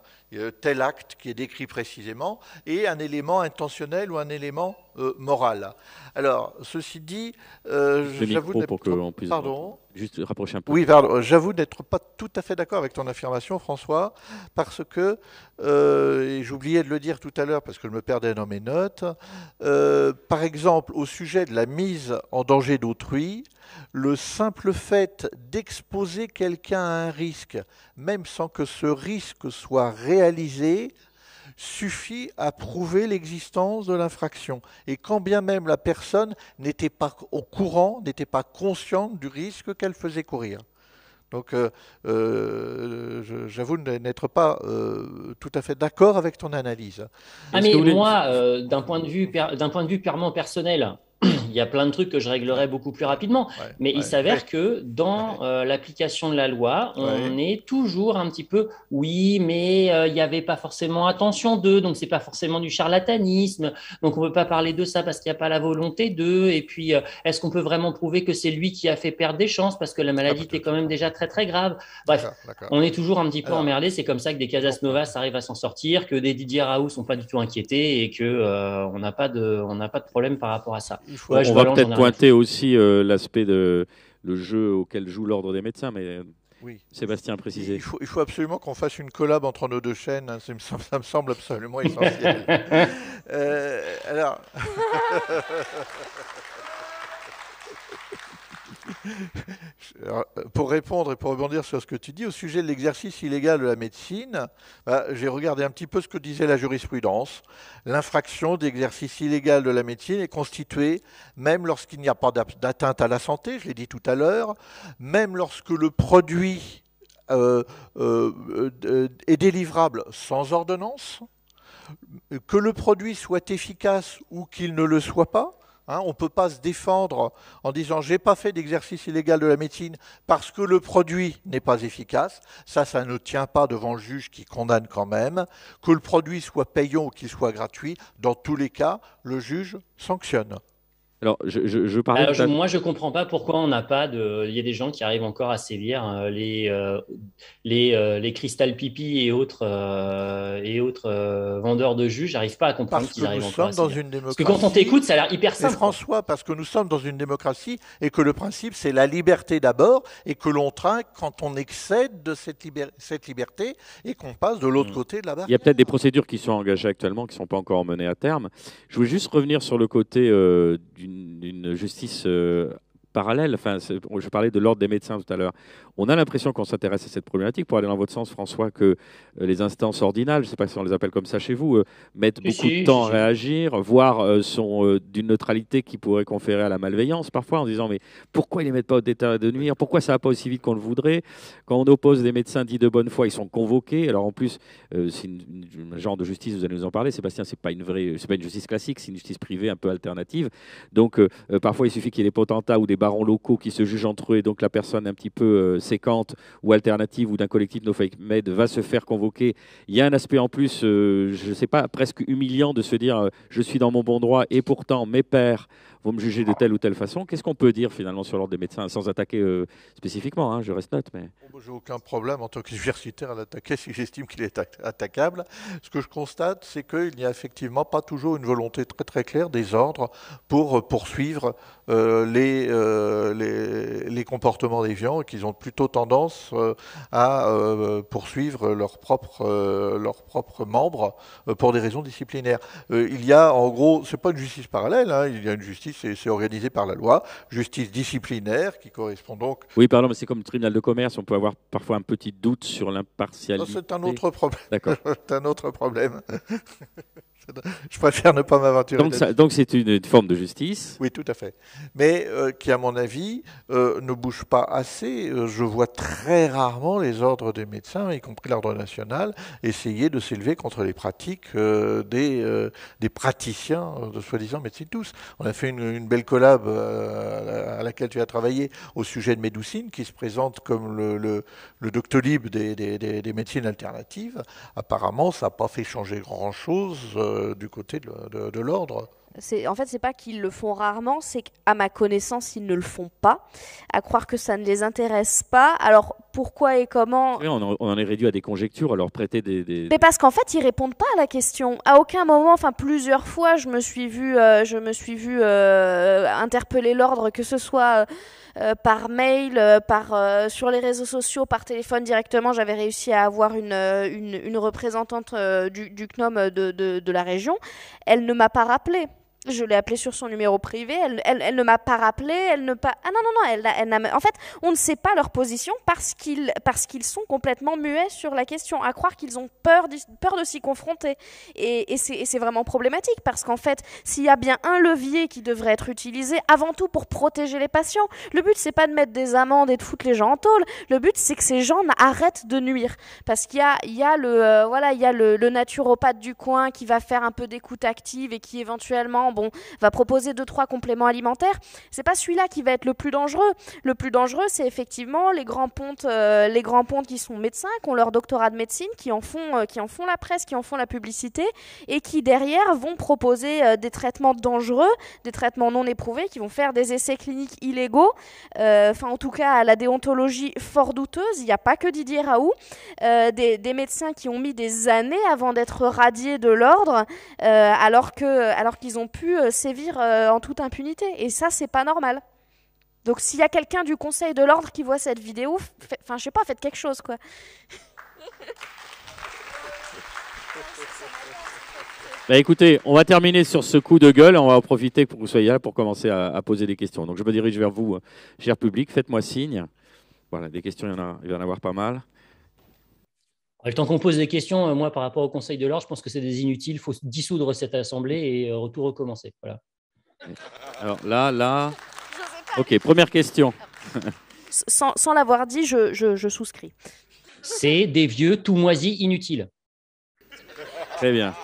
tel acte qui est décrit précisément, et un élément intentionnel ou un élément moral. Alors, ceci dit, j'avoue d'être... Pardon. Juste rapprocher un peu. Oui, pardon. J'avoue d'être pas tout à fait d'accord avec ton affirmation, François, parce que, et j'oubliais de le dire tout à l'heure parce que je me perdais dans mes notes, par exemple, au sujet de la mise en danger d'autrui, le simple fait d'exposer quelqu'un à un risque, même sans que ce risque soit réalisé, suffit à prouver l'existence de l'infraction. Et quand bien même la personne n'était pas au courant, n'était pas consciente du risque qu'elle faisait courir. Donc, j'avoue n'être pas tout à fait d'accord avec ton analyse. Ah, mais moi, d'un point de vue purement personnel, il y a plein de trucs que je réglerais beaucoup plus rapidement, mais il s'avère que dans l'application de la loi, on est toujours un petit peu, oui, mais il n'y avait pas forcément attention d'eux, donc c'est pas forcément du charlatanisme, donc on ne peut pas parler de ça parce qu'il n'y a pas la volonté d'eux, et puis est-ce qu'on peut vraiment prouver que c'est lui qui a fait perdre des chances parce que la maladie était quand même déjà très très grave. Bref, on est toujours un petit peu emmerdé, c'est comme ça que des Casas Novas arrivent à s'en sortir, que des Didier Raoult sont pas du tout inquiétés et que on n'a pas de problème par rapport à ça. On va peut-être pointer aussi l'aspect de le jeu auquel joue l'ordre des médecins, mais oui. Sébastien a précisé. Il faut absolument qu'on fasse une collab entre nos deux chaînes, hein, ça me semble absolument essentiel. Alors... Pour répondre et pour rebondir sur ce que tu dis, au sujet de l'exercice illégal de la médecine, j'ai regardé un petit peu ce que disait la jurisprudence. L'infraction d'exercice illégal de la médecine est constituée, même lorsqu'il n'y a pas d'atteinte à la santé, je l'ai dit tout à l'heure, même lorsque le produit est délivrable sans ordonnance, que le produit soit efficace ou qu'il ne le soit pas. Hein, on ne peut pas se défendre en disant « j'ai pas fait d'exercice illégal de la médecine parce que le produit n'est pas efficace ». Ça ne tient pas devant le juge qui condamne quand même. Que le produit soit payant ou qu'il soit gratuit, dans tous les cas, le juge sanctionne. Alors, je parlais. Alors, moi, je ne comprends pas pourquoi on n'a pas de. Il y a des gens qui arrivent encore à sévir les Crystal Pipi et autres vendeurs de jus. J'arrive pas à comprendre qu'ils arrivent encore à sévir. Parce que quand on t'écoute, ça a l'air hyper simple. François, parce que nous sommes dans une démocratie et que le principe, c'est la liberté d'abord et que l'on trinque quand on excède de cette liberté et qu'on passe de l'autre côté de la barrière. Il y a peut-être des procédures qui sont engagées actuellement, qui ne sont pas encore menées à terme. Je voulais juste revenir sur le côté d'une justice parallèle. Enfin, je parlais de l'ordre des médecins tout à l'heure. On a l'impression qu'on s'intéresse à cette problématique, pour aller dans votre sens, François, que les instances ordinales, je ne sais pas si on les appelle comme ça chez vous, mettent beaucoup de temps à réagir, voire sont d'une neutralité qui pourrait conférer à la malveillance parfois, en disant mais pourquoi ils ne les mettent pas au d'état de nuire, pourquoi ça ne va pas aussi vite qu'on le voudrait. Quand on oppose des médecins dits de bonne foi, ils sont convoqués. Alors en plus, c'est un genre de justice, vous allez nous en parler, Sébastien, c'est pas une justice classique, c'est une justice privée un peu alternative. Donc parfois il suffit qu'il y ait des potentats ou des barons locaux qui se jugent entre eux, et donc la personne un petit peu séquente ou alternative ou d'un collectif No Fake Med va se faire convoquer. Il y a un aspect en plus, je ne sais pas, presque humiliant de se dire je suis dans mon bon droit et pourtant mes pairs vont me juger de telle ou telle façon. Qu'est-ce qu'on peut dire finalement sur l'ordre des médecins sans attaquer spécifiquement, hein, je reste neutre. Mais... Je n'ai aucun problème en tant qu'universitaire à l'attaquer si j'estime qu'il est attaquable. Ce que je constate, c'est qu'il n'y a effectivement pas toujours une volonté très très claire des ordres pour poursuivre les comportements déviants et qu'ils ont plutôt tendance à poursuivre leurs propres membres pour des raisons disciplinaires. Il y a en gros, c'est pas une justice parallèle, hein, il y a une justice, c'est organisé par la loi, justice disciplinaire qui correspond donc... Oui, pardon, mais c'est comme le tribunal de commerce, on peut avoir parfois un petit doute sur l'impartialité. C'est un autre problème. D'accord. C'est un autre problème. Je préfère ne pas m'aventurer. Donc c'est une forme de justice. Oui, tout à fait. Mais qui, à mon avis, ne bouge pas assez. Je vois très rarement les ordres des médecins, y compris l'ordre national, essayer de s'élever contre les pratiques des praticiens de soi-disant médecine tous. On a fait une belle collab à laquelle tu as travaillé au sujet de Médoucine, qui se présente comme le Doctolib des médecines alternatives. Apparemment, ça n'a pas fait changer grand-chose du côté de l'ordre. En fait, c'est pas qu'ils le font rarement, c'est qu'à ma connaissance, ils ne le font pas. À croire que ça ne les intéresse pas. Alors, pourquoi et comment? Oui, on en est réduit à des conjectures, à leur prêter des... Mais parce qu'en fait, ils répondent pas à la question. À aucun moment, enfin plusieurs fois, je me suis vue interpeller l'ordre, que ce soit par mail, sur les réseaux sociaux, par téléphone directement. J'avais réussi à avoir une représentante du CNOM de la région. Elle ne m'a pas rappelé. Je l'ai appelée sur son numéro privé, elle ne m'a pas rappelé, Ah non, en fait, on ne sait pas leur position parce qu'ils sont complètement muets sur la question, à croire qu'ils ont peur de s'y confronter. Et c'est vraiment problématique parce qu'en fait, s'il y a bien un levier qui devrait être utilisé, avant tout pour protéger les patients, le but c'est pas de mettre des amendes et de foutre les gens en tôle, le but c'est que ces gens arrêtent de nuire. Parce qu'il y a le naturopathe du coin qui va faire un peu d'écoute active et qui éventuellement va proposer 2-3 compléments alimentaires. C'est pas celui-là qui va être le plus dangereux. Le plus dangereux, c'est effectivement les grands pontes qui sont médecins, qui ont leur doctorat de médecine, qui en font la presse, qui en font la publicité, et qui derrière vont proposer des traitements dangereux, des traitements non éprouvés, qui vont faire des essais cliniques illégaux. En tout cas, à la déontologie fort douteuse. Il n'y a pas que Didier Raoult. Des médecins qui ont mis des années avant d'être radiés de l'ordre, alors qu'ils ont pu sévir en toute impunité. Et ça, c'est pas normal. Donc, s'il y a quelqu'un du Conseil de l'ordre qui voit cette vidéo, faites quelque chose, quoi. Écoutez, on va terminer sur ce coup de gueule. On va en profiter pour que vous soyez là pour commencer à poser des questions. Donc, je me dirige vers vous, cher public. Faites-moi signe. Voilà, des questions, il va y en avoir pas mal. Le temps qu'on pose des questions, moi, par rapport au Conseil de l'ordre, je pense que c'est des inutiles. Il faut dissoudre cette assemblée et tout recommencer. Voilà. Alors là... Ok, première question. Sans l'avoir dit, je souscris. C'est des vieux tout moisis inutiles. Très bien.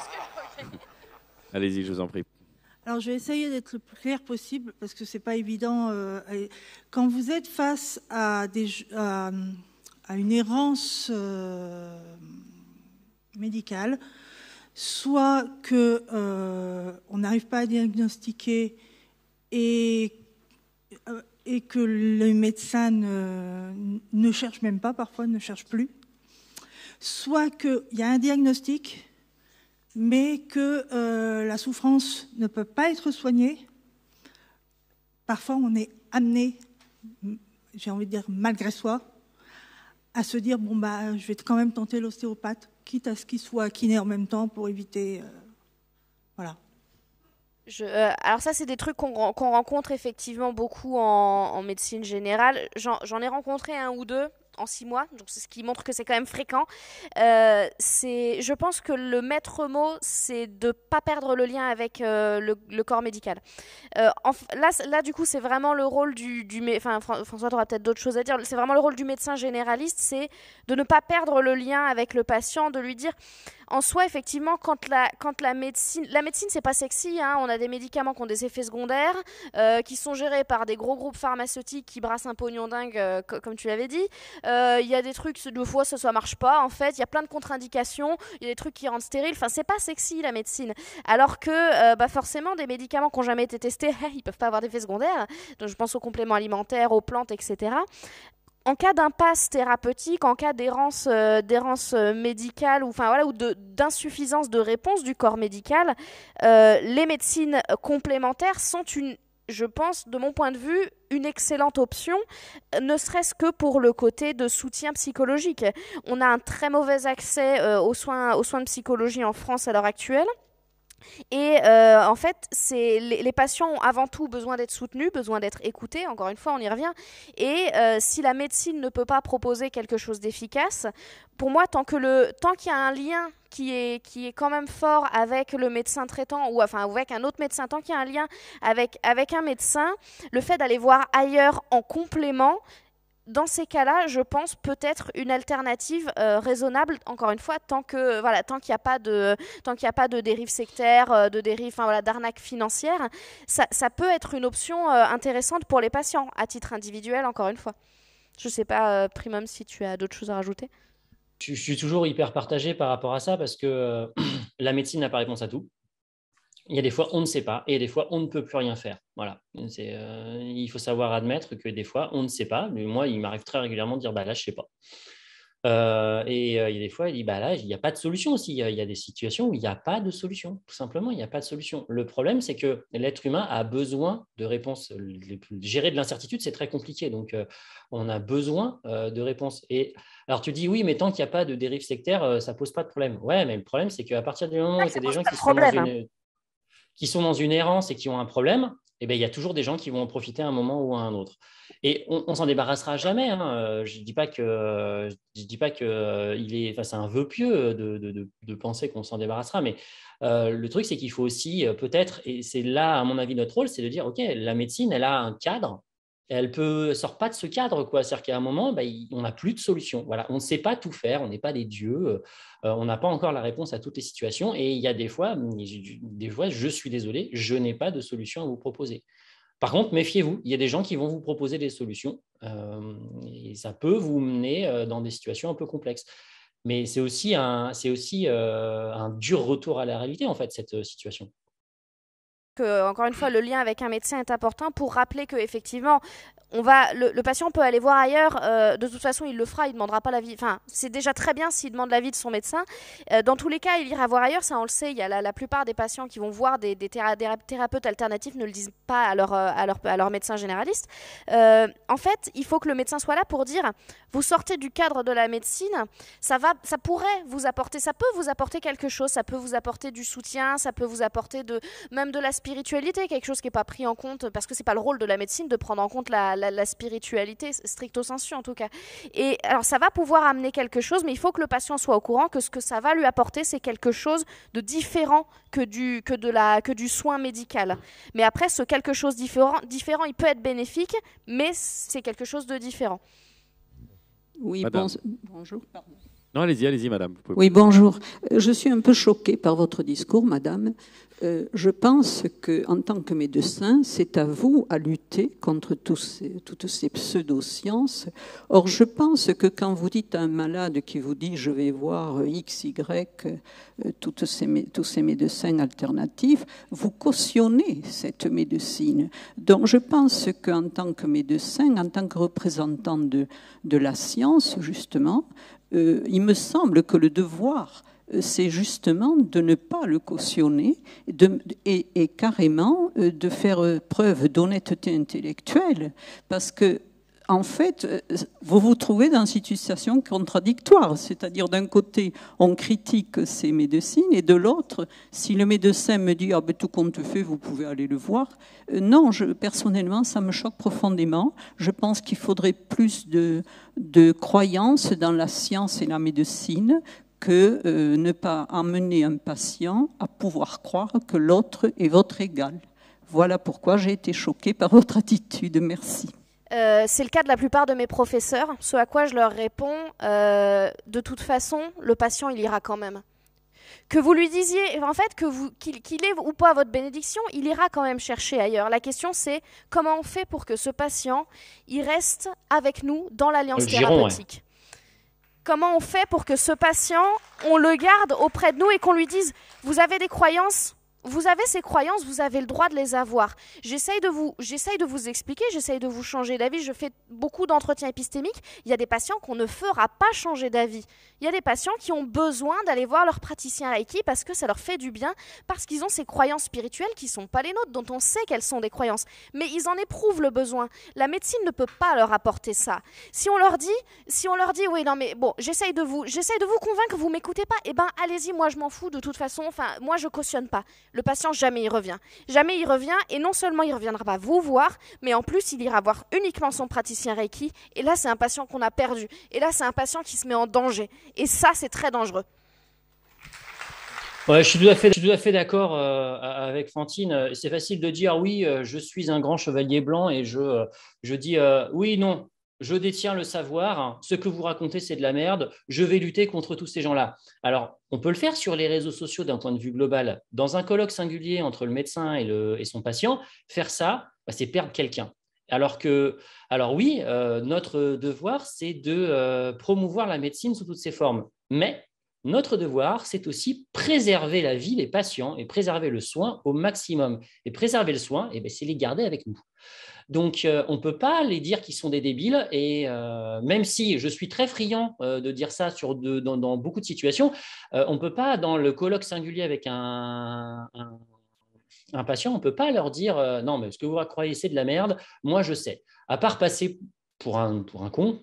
Allez-y, je vous en prie. Alors, je vais essayer d'être le plus clair possible parce que c'est pas évident. Quand vous êtes face à une errance médicale, soit que on n'arrive pas à diagnostiquer et que les médecins ne cherchent même pas, parfois ne cherchent plus, soit qu'il y a un diagnostic, mais que la souffrance ne peut pas être soignée. Parfois, on est amené, j'ai envie de dire malgré soi, à se dire je vais quand même tenter l'ostéopathe, quitte à ce qu'il soit kiné en même temps pour éviter. Voilà. Alors ça, c'est des trucs qu'on rencontre effectivement beaucoup en médecine générale. J'en ai rencontré un ou deux en 6 mois, donc c'est ce qui montre que c'est quand même fréquent. Je pense que le maître mot, c'est de ne pas perdre le lien avec le corps médical. Là, du coup, c'est vraiment le rôle François, tu auras peut-être d'autres choses à dire, c'est vraiment le rôle du médecin généraliste, c'est de ne pas perdre le lien avec le patient, de lui dire... En soi, effectivement, quand la médecine, c'est pas sexy, hein, on a des médicaments qui ont des effets secondaires, qui sont gérés par des gros groupes pharmaceutiques qui brassent un pognon dingue, comme tu l'avais dit. Il y a des trucs, deux fois, ça marche pas, en fait. Il y a plein de contre-indications, il y a des trucs qui rendent stérile. Enfin, c'est pas sexy, la médecine. Alors que, forcément, des médicaments qui n'ont jamais été testés, ils peuvent pas avoir d'effets secondaires. Donc, je pense aux compléments alimentaires, aux plantes, etc. En cas d'impasse thérapeutique, en cas d'errance médicale ou d'insuffisance de réponse du corps médical, les médecines complémentaires sont je pense, de mon point de vue, une excellente option, ne serait-ce que pour le côté de soutien psychologique. On a un très mauvais accès aux soins de psychologie en France à l'heure actuelle. Et en fait, les patients ont avant tout besoin d'être soutenus, besoin d'être écoutés, encore une fois, on y revient. Et si la médecine ne peut pas proposer quelque chose d'efficace, pour moi, tant qu'il y a un lien qui est quand même fort avec le médecin traitant ou enfin avec un autre médecin, tant qu'il y a un lien avec un médecin, le fait d'aller voir ailleurs en complément, dans ces cas-là, je pense peut-être une alternative raisonnable, encore une fois, tant qu'il n'y a pas de dérive sectaire, de dérive, d'arnaque financière, ça peut être une option intéressante pour les patients, à titre individuel, encore une fois. Je ne sais pas, Primum, si tu as d'autres choses à rajouter. Je suis toujours hyper partagé par rapport à ça parce que la médecine n'a pas réponse à tout. Il y a des fois, on ne sait pas, et des fois, on ne peut plus rien faire. Voilà. Il faut savoir admettre que des fois, on ne sait pas. Mais moi, il m'arrive très régulièrement de dire, là, je ne sais pas. Il y a des fois, il dit, là, il n'y a pas de solution aussi. Il y a des situations où il n'y a pas de solution. Tout simplement, il n'y a pas de solution. Le problème, c'est que l'être humain a besoin de réponses. Gérer de l'incertitude, c'est très compliqué. Donc, on a besoin de réponses. Et alors, tu dis, oui, mais tant qu'il n'y a pas de dérive sectaire, ça ne pose pas de problème. Ouais, mais le problème, c'est qu'à partir du moment où tu as des gens qui sont dans une errance et qui ont un problème, eh bien, il y a toujours des gens qui vont en profiter à un moment ou à un autre. Et on ne s'en débarrassera jamais. Hein. Je ne dis pas que c'est un vœu pieux de penser qu'on s'en débarrassera, mais le truc, c'est qu'il faut aussi peut-être, et c'est là, à mon avis, notre rôle, c'est de dire, OK, la médecine, elle a un cadre, elle ne sort pas de ce cadre, quoi. C'est-à-dire qu'à un moment, on n'a plus de solution. Voilà. On ne sait pas tout faire, on n'est pas des dieux, on n'a pas encore la réponse à toutes les situations. Et il y a des fois, je suis désolé, je n'ai pas de solution à vous proposer. Par contre, méfiez-vous, il y a des gens qui vont vous proposer des solutions et ça peut vous mener dans des situations un peu complexes. Mais c'est aussi un dur retour à la réalité, en fait, cette situation. Encore une fois, le lien avec un médecin est important pour rappeler qu'effectivement, le patient peut aller voir ailleurs. De toute façon, il le fera, il ne demandera pas l'avis. Enfin, c'est déjà très bien s'il demande l'avis de son médecin. Dans tous les cas, il ira voir ailleurs. Ça, on le sait. Il y a la plupart des patients qui vont voir des thérapeutes alternatifs ne le disent pas à leur médecin généraliste. En fait, il faut que le médecin soit là pour dire vous sortez du cadre de la médecine, ça pourrait vous apporter, ça peut vous apporter quelque chose, ça peut vous apporter du soutien, ça peut vous apporter même de la spiritualité, quelque chose qui n'est pas pris en compte, parce que ce n'est pas le rôle de la médecine de prendre en compte la spiritualité, stricto sensu en tout cas. Et alors ça va pouvoir amener quelque chose, mais il faut que le patient soit au courant que ce que ça va lui apporter, c'est quelque chose de différent que du soin médical. Mais après, ce quelque chose différent, il peut être bénéfique, mais c'est quelque chose de différent. Oui, bonjour. Pardon. Non, allez-y, madame. Oui, bonjour. Je suis un peu choquée par votre discours, madame. Je pense qu'en tant que médecin, c'est à vous à lutter contre toutes ces pseudo-sciences. Or, je pense que quand vous dites à un malade qui vous dit « je vais voir X, Y », tous ces médecins alternatifs, vous cautionnez cette médecine. Donc, je pense qu'en tant que médecin, en tant que représentant de la science, justement, il me semble que le devoir, c'est justement de ne pas le cautionner et carrément de faire preuve d'honnêteté intellectuelle, parce que en fait, vous vous trouvez dans une situation contradictoire, c'est-à-dire d'un côté, on critique ces médecines, et de l'autre, si le médecin me dit « ah ben tout compte fait, vous pouvez aller le voir », non, personnellement, ça me choque profondément. Je pense qu'il faudrait plus de croyance dans la science et la médecine que ne pas amener un patient à pouvoir croire que l'autre est votre égal. Voilà pourquoi j'ai été choquée par votre attitude. Merci. C'est le cas de la plupart de mes professeurs, ce à quoi je leur réponds, de toute façon, le patient, il ira quand même. Que vous lui disiez, en fait, qu'il ait ou pas votre bénédiction, il ira quand même chercher ailleurs. La question, c'est comment on fait pour que ce patient, il reste avec nous dans l'alliance thérapeutique. Comment on fait pour que ce patient, on le garde auprès de nous et qu'on lui dise, vous avez des croyances ? Vous avez ces croyances, vous avez le droit de les avoir. J'essaye de vous expliquer, j'essaye de vous changer d'avis. Je fais beaucoup d'entretiens épistémiques. Il y a des patients qu'on ne fera pas changer d'avis. Il y a des patients qui ont besoin d'aller voir leur praticien Reiki parce que ça leur fait du bien, parce qu'ils ont ces croyances spirituelles qui ne sont pas les nôtres, dont on sait qu'elles sont des croyances. Mais ils en éprouvent le besoin. La médecine ne peut pas leur apporter ça. Si on leur dit, oui, non, mais bon, j'essaye de vous convaincre, vous m'écoutez pas, eh ben, allez-y, moi je m'en fous de toute façon. Enfin, moi je cautionne pas. Le patient, jamais il revient. Jamais il revient, et non seulement il ne reviendra pas vous voir, mais en plus, il ira voir uniquement son praticien Reiki. Et là, c'est un patient qu'on a perdu. Et là, c'est un patient qui se met en danger. Et ça, c'est très dangereux. Ouais, je suis tout à fait d'accord avec Fantine. C'est facile de dire oui, je suis un grand chevalier blanc et je dis oui, non, je détiens le savoir. Ce que vous racontez, c'est de la merde. Je vais lutter contre tous ces gens-là. Alors, on peut le faire sur les réseaux sociaux d'un point de vue global. Dans un colloque singulier entre le médecin et son patient, faire ça, bah, c'est perdre quelqu'un. Alors oui, notre devoir, c'est de promouvoir la médecine sous toutes ses formes. Mais notre devoir, c'est aussi préserver la vie des patients et préserver le soin au maximum. Et préserver le soin, eh bien, c'est les garder avec nous. Donc, on ne peut pas les dire qu'ils sont des débiles. Et même si je suis très friand de dire ça dans beaucoup de situations, on ne peut pas, dans le colloque singulier avec un patient, on ne peut pas leur dire non, mais ce que vous croyez, c'est de la merde. Moi, je sais. À part passer pour un con,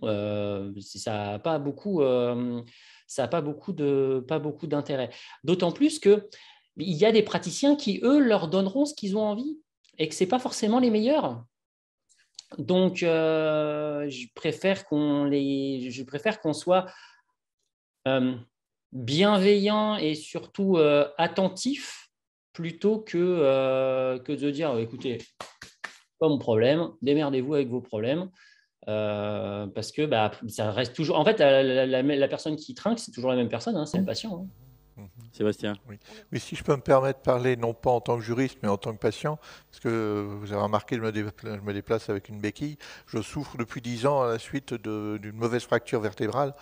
ça n'a pas beaucoup d'intérêt. D'autant plus qu'il y a des praticiens qui, eux, leur donneront ce qu'ils ont envie et que ce n'est pas forcément les meilleurs. Donc, je préfère qu'on soit bienveillant et surtout attentif plutôt que de dire écoutez, pas mon problème, démerdez-vous avec vos problèmes. Parce que ça reste toujours. En fait, la personne qui trinque, c'est toujours la même personne, hein, c'est le patient. Hein. Sébastien. Oui. Mais si je peux me permettre de parler, non pas en tant que juriste, mais en tant que patient, parce que vous avez remarqué, je me déplace avec une béquille. Je souffre depuis 10 ans à la suite d'une mauvaise fracture vertébrale,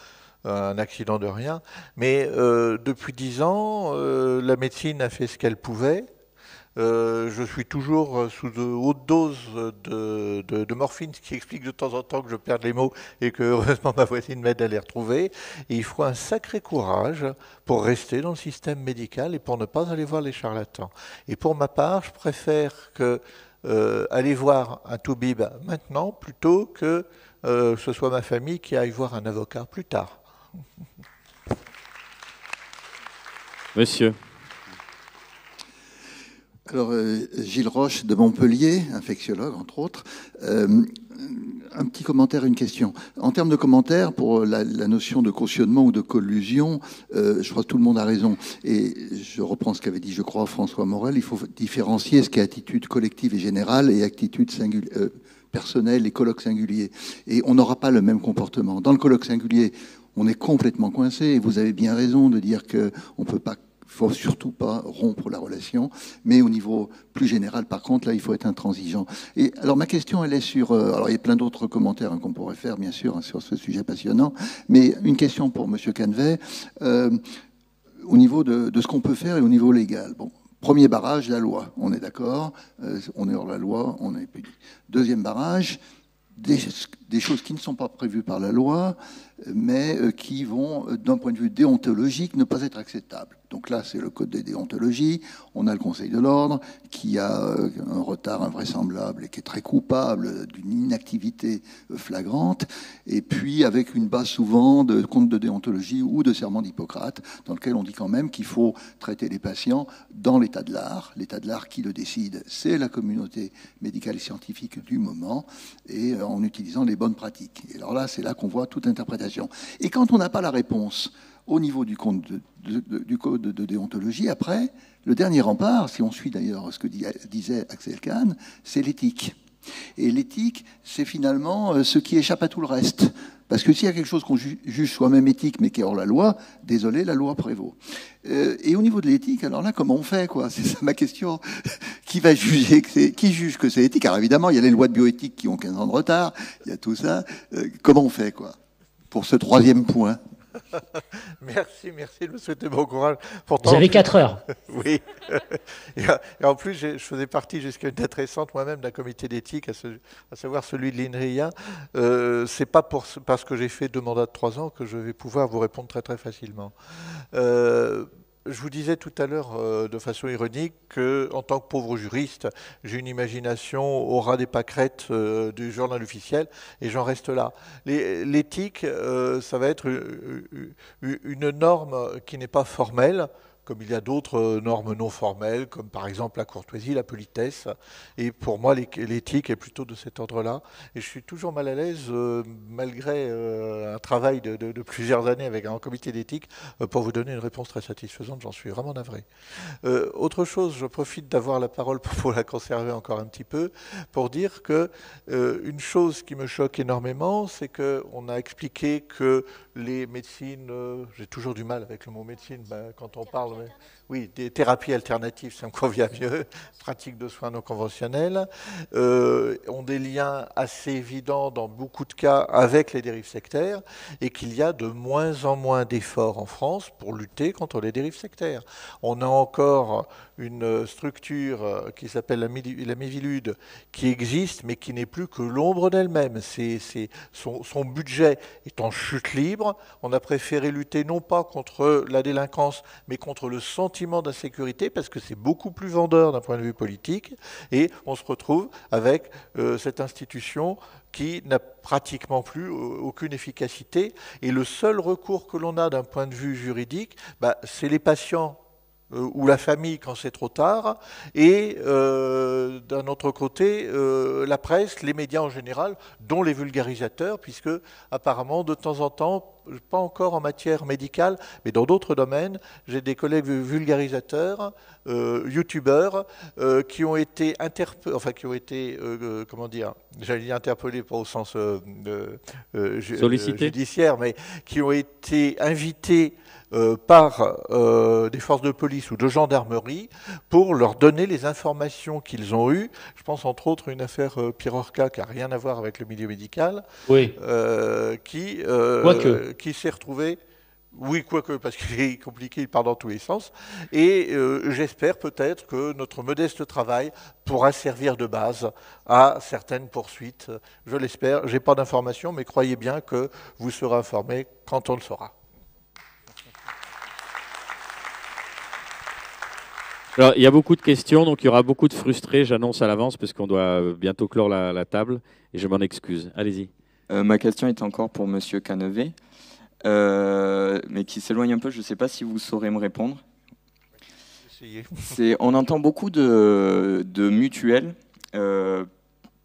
un accident de rien. Mais depuis 10 ans, la médecine a fait ce qu'elle pouvait. Je suis toujours sous de hautes doses de morphine, ce qui explique de temps en temps que je perds les mots et que heureusement ma voisine m'aide à les retrouver. Et il faut un sacré courage pour rester dans le système médical et pour ne pas aller voir les charlatans. Et pour ma part, je préfère aller voir un toubib maintenant plutôt que ce soit ma famille qui aille voir un avocat plus tard. Monsieur. Alors, Gilles Roche de Montpellier, infectiologue entre autres. Un petit commentaire, une question. En termes de commentaires, pour la notion de cautionnement ou de collusion, je crois que tout le monde a raison. Et je reprends ce qu'avait dit, je crois, François Morel, il faut différencier ce qu'est attitude collective et générale et attitude personnelle et colloque singulier. Et on n'aura pas le même comportement. Dans le colloque singulier, on est complètement coincé, et vous avez bien raison de dire qu'on ne peut pas. Il ne faut surtout pas rompre la relation, mais au niveau plus général, par contre, là, il faut être intransigeant. Et alors, ma question, elle est sur... alors, il y a plein d'autres commentaires qu'on pourrait faire, bien sûr, sur ce sujet passionnant, mais une question pour M. Canvet, au niveau de ce qu'on peut faire et au niveau légal. Bon, premier barrage, la loi, on est d'accord, on est hors la loi, on est puni. Deuxième barrage, des choses qui ne sont pas prévues par la loi, mais qui vont, d'un point de vue déontologique, ne pas être acceptables. Donc là, c'est le code de déontologie. On a le Conseil de l'ordre qui a un retard invraisemblable et qui est très coupable d'une inactivité flagrante. Et puis, avec une base souvent de compte de déontologie ou de serment d'Hippocrate, dans lequel on dit quand même qu'il faut traiter les patients dans l'état de l'art. L'état de l'art qui le décide, c'est la communauté médicale et scientifique du moment, et en utilisant les bonnes pratiques. Et alors là, c'est là qu'on voit toute interprétation. Et quand on n'a pas la réponse au niveau du code de déontologie, après, le dernier rempart, si on suit d'ailleurs ce que disait Axel Kahn, c'est l'éthique. Et l'éthique, c'est finalement ce qui échappe à tout le reste. Parce que s'il y a quelque chose qu'on juge soi-même éthique, mais qui est hors la loi, désolé, la loi prévaut. Et au niveau de l'éthique, alors là, comment on fait, quoi? C'est ça ma question. Qui va juger qui juge que c'est éthique? Alors évidemment, il y a les lois de bioéthique qui ont 15 ans de retard, il y a tout ça. Comment on fait, quoi, pour ce troisième point? Merci de me souhaiter bon courage. Pourtant, vous avez 4 heures. Oui. Et en plus, je faisais partie jusqu'à une date récente moi-même d'un comité d'éthique, à savoir celui de l'INRIA. C'est pas parce que j'ai fait 2 mandats de 3 ans que je vais pouvoir vous répondre très très facilement. Je vous disais tout à l'heure de façon ironique qu'en tant que pauvre juriste, j'ai une imagination au ras des pâquerettes du journal officiel et j'en reste là. L'éthique, ça va être une norme qui n'est pas formelle, comme il y a d'autres normes non formelles, comme par exemple la courtoisie, la politesse. Et pour moi, l'éthique est plutôt de cet ordre-là. Et je suis toujours mal à l'aise, malgré un travail de plusieurs années avec un comité d'éthique, pour vous donner une réponse très satisfaisante. J'en suis vraiment navré. Autre chose, je profite d'avoir la parole pour la conserver encore un petit peu, pour dire que une chose qui me choque énormément, c'est qu'on a expliqué que les médecines, j'ai toujours du mal avec le mot médecine quand on parle, mais, oui, des thérapies alternatives, ça me convient mieux, pratiques de soins non conventionnels, ont des liens assez évidents dans beaucoup de cas avec les dérives sectaires, et qu'il y a de moins en moins d'efforts en France pour lutter contre les dérives sectaires. On a encore une structure qui s'appelle la Miviludes, qui existe, mais qui n'est plus que l'ombre d'elle-même. Son budget est en chute libre. On a préféré lutter non pas contre la délinquance, mais contre le sentiment d'insécurité, parce que c'est beaucoup plus vendeur d'un point de vue politique. Et on se retrouve avec cette institution qui n'a pratiquement plus aucune efficacité. Et le seul recours que l'on a d'un point de vue juridique, c'est les patients ou la famille quand c'est trop tard, et d'un autre côté, la presse, les médias en général, dont les vulgarisateurs, puisque apparemment, de temps en temps, pas encore en matière médicale, mais dans d'autres domaines, j'ai des collègues vulgarisateurs, youtubeurs, qui ont été comment dire, j'allais dire interpellés, pas au sens judiciaire, mais qui ont été invités par des forces de police ou de gendarmerie pour leur donner les informations qu'ils ont eues. Je pense entre autres à une affaire Pierre Orca qui n'a rien à voir avec le milieu médical, oui. Qui s'est retrouvé... Oui, quoique, parce qu'il est compliqué, il part dans tous les sens. Et j'espère peut-être que notre modeste travail pourra servir de base à certaines poursuites. Je l'espère. Je n'ai pas d'informations, mais croyez bien que vous serez informés quand on le saura. Alors, il y a beaucoup de questions, donc il y aura beaucoup de frustrés, j'annonce à l'avance, parce qu'on doit bientôt clore la table, et je m'en excuse. Allez-y. Ma question est encore pour Monsieur Canevet, mais qui s'éloigne un peu, je ne sais pas si vous saurez me répondre. On entend beaucoup de mutuelles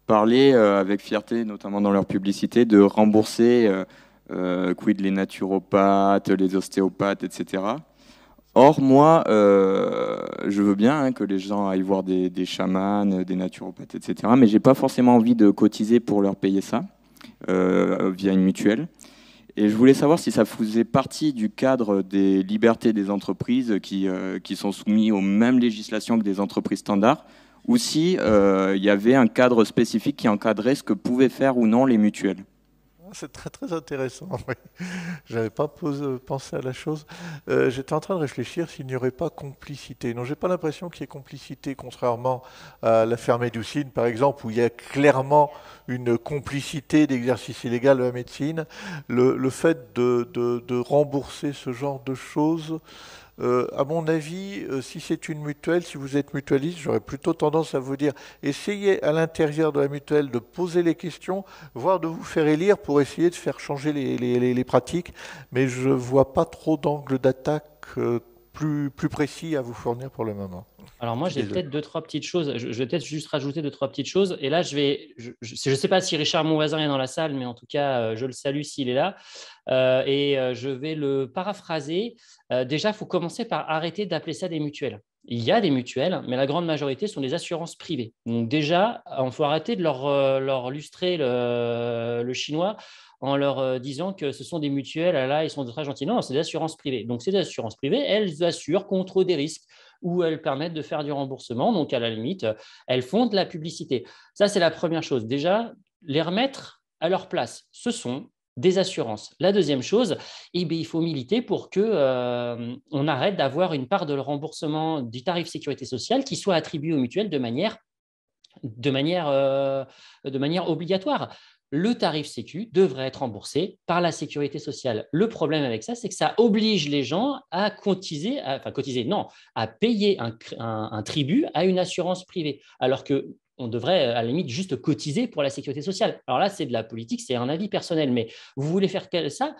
parler avec fierté, notamment dans leur publicité, de rembourser quid les naturopathes, les ostéopathes, etc. Or, moi, je veux bien que les gens aillent voir des chamans, des naturopathes, etc. Mais je n'ai pas forcément envie de cotiser pour leur payer ça via une mutuelle. Et je voulais savoir si ça faisait partie du cadre des libertés des entreprises qui sont soumises aux mêmes législations que des entreprises standards, ou si il y avait un cadre spécifique qui encadrait ce que pouvaient faire ou non les mutuelles. C'est très très intéressant. Oui. Je n'avais pas pensé à la chose. J'étais en train de réfléchir s'il n'y aurait pas complicité. Non, j'ai pas l'impression qu'il y ait complicité, contrairement à l'affaire Médoucine, par exemple, où il y a clairement une complicité d'exercice illégal de la médecine. Le fait de rembourser ce genre de choses, à mon avis, si c'est une mutuelle, si vous êtes mutualiste, j'aurais plutôt tendance à vous dire, essayez à l'intérieur de la mutuelle de poser les questions, voire de vous faire élire pour essayer de faire changer les pratiques, mais je ne vois pas trop d'angle d'attaque plus précis à vous fournir pour le moment. Alors moi, j'ai peut-être 2-3 petites choses. Je vais peut-être juste rajouter 2-3 petites choses. Et là, je ne sais pas si Richard Monvoisin est dans la salle, mais en tout cas, je le salue s'il est là. Je vais le paraphraser. Déjà, il faut commencer par arrêter d'appeler ça des mutuelles. Il y a des mutuelles, mais la grande majorité sont des assurances privées. Donc déjà, il faut arrêter de leur lustrer le chinois en leur disant que ce sont des mutuelles, là, ils sont très gentils. Non, c'est des assurances privées. Donc, c'est des assurances privées, elles assurent contre des risques ou elles permettent de faire du remboursement. Donc, à la limite, elles font de la publicité. Ça, c'est la première chose. Déjà, les remettre à leur place. Ce sont des assurances. La deuxième chose, il faut militer pour qu'on arrête d'avoir une part de le remboursement du tarif sécurité sociale qui soit attribuée aux mutuelles de manière obligatoire. Le tarif sécu devrait être remboursé par la sécurité sociale. Le problème avec ça, c'est que ça oblige les gens à à payer un tribut à une assurance privée, alors qu'on devrait à la limite juste cotiser pour la sécurité sociale. Alors là, c'est de la politique, c'est un avis personnel, mais vous voulez faire ça,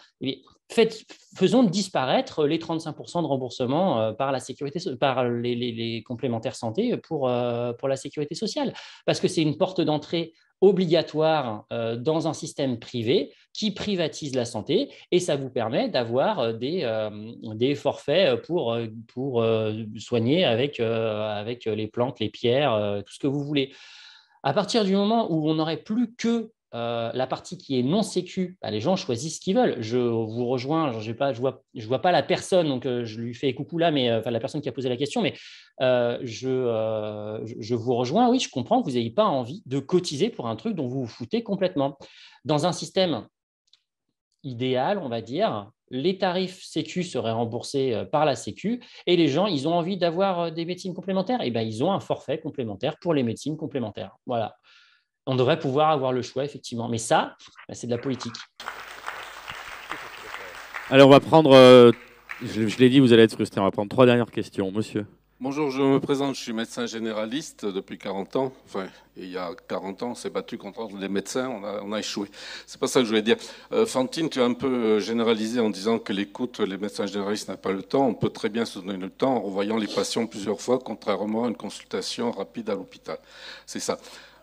faisons disparaître les 35% de remboursement par les complémentaires santé pour la sécurité sociale. Parce que c'est une porte d'entrée obligatoire dans un système privé qui privatise la santé et ça vous permet d'avoir des forfaits pour soigner avec les plantes, les pierres, tout ce que vous voulez. À partir du moment où on n'aurait plus que la partie qui est non sécu, les gens choisissent ce qu'ils veulent. Je vous rejoins, je vois pas la personne, donc je lui fais coucou là, mais la personne qui a posé la question, mais je vous rejoins. Oui, je comprends que vous n'ayez pas envie de cotiser pour un truc dont vous vous foutez complètement. Dans un système idéal, on va dire, les tarifs sécu seraient remboursés par la sécu et les gens, ils ont envie d'avoir des médecines complémentaires, et ils ont un forfait complémentaire pour les médecines complémentaires. Voilà. On devrait pouvoir avoir le choix, effectivement. Mais ça, c'est de la politique. Alors, on va prendre, je l'ai dit, vous allez être frustré, on va prendre 3 dernières questions. Monsieur. Bonjour, je me présente, je suis médecin généraliste depuis 40 ans. Enfin, il y a 40 ans, on s'est battu contre les médecins, on a échoué. C'est pas ça que je voulais dire. Fantine, tu as un peu généralisé en disant que les médecins généralistes n'ont pas le temps. On peut très bien se donner le temps en revoyant les patients plusieurs fois, contrairement à une consultation rapide à l'hôpital. C'est ça.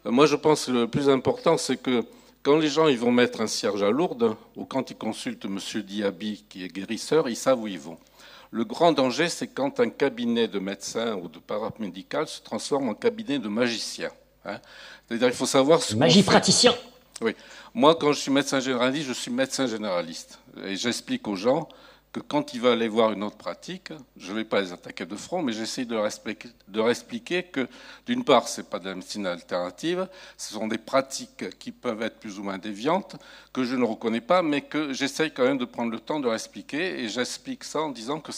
Moi, je pense que le plus important, c'est que quand les gens ils vont mettre un cierge à Lourdes, ou quand ils consultent M. Diaby, qui est guérisseur, ils savent où ils vont. Le grand danger, c'est quand un cabinet de médecin ou de paramédical se transforme en cabinet de magicien. C'est-à-dire qu'il faut savoir ce magie praticien. Oui. Moi, quand je suis médecin généraliste, je suis médecin généraliste. Et j'explique aux gens que quand ils veulent aller voir une autre pratique, je ne vais pas les attaquer de front, mais j'essaie de leur expliquer que, d'une part, ce n'est pas de la médecine alternative, ce sont des pratiques qui peuvent être plus ou moins déviantes, que je ne reconnais pas, mais que j'essaie quand même de prendre le temps de leur expliquer, et j'explique ça en disant que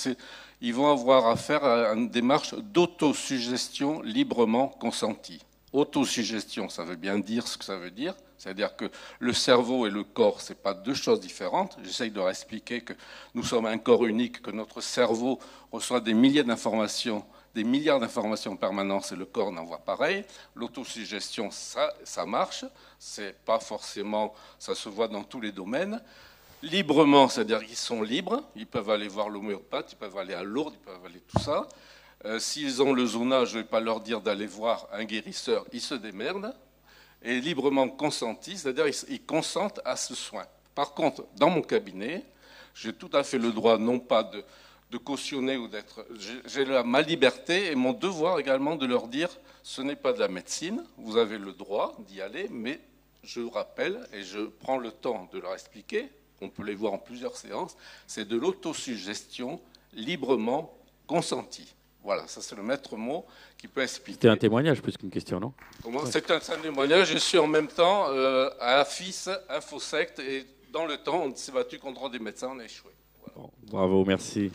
ils vont avoir affaire à une démarche d'autosuggestion librement consentie. Autosuggestion, ça veut bien dire ce que ça veut dire. C'est-à-dire que le cerveau et le corps, ce n'est pas deux choses différentes. J'essaye de leur expliquer que nous sommes un corps unique, que notre cerveau reçoit des milliards d'informations en permanence et le corps n'envoie pareil. L'autosuggestion, ça marche. C'est pas forcément, ça se voit dans tous les domaines. Librement, c'est-à-dire qu'ils sont libres. Ils peuvent aller voir l'homéopathe, ils peuvent aller à Lourdes, ils peuvent aller tout ça. S'ils ont le zona, je ne vais pas leur dire d'aller voir un guérisseur, ils se démerdent. Et librement consenti, c'est-à-dire ils consentent à ce soin. Par contre, dans mon cabinet, j'ai tout à fait le droit, non pas de cautionner ou d'être... J'ai ma liberté et mon devoir également de leur dire, ce n'est pas de la médecine, vous avez le droit d'y aller, mais je vous rappelle, et je prends le temps de leur expliquer, on peut les voir en plusieurs séances, c'est de l'autosuggestion librement consentie. Voilà, ça c'est le maître mot qui peut expliquer. C'était un témoignage plus qu'une question, non? C'est un témoignage. Je suis en même temps à AFIS, Infosect, et dans le temps, on s'est battu contre des médecins, on a échoué. Voilà. Bon, bravo, merci.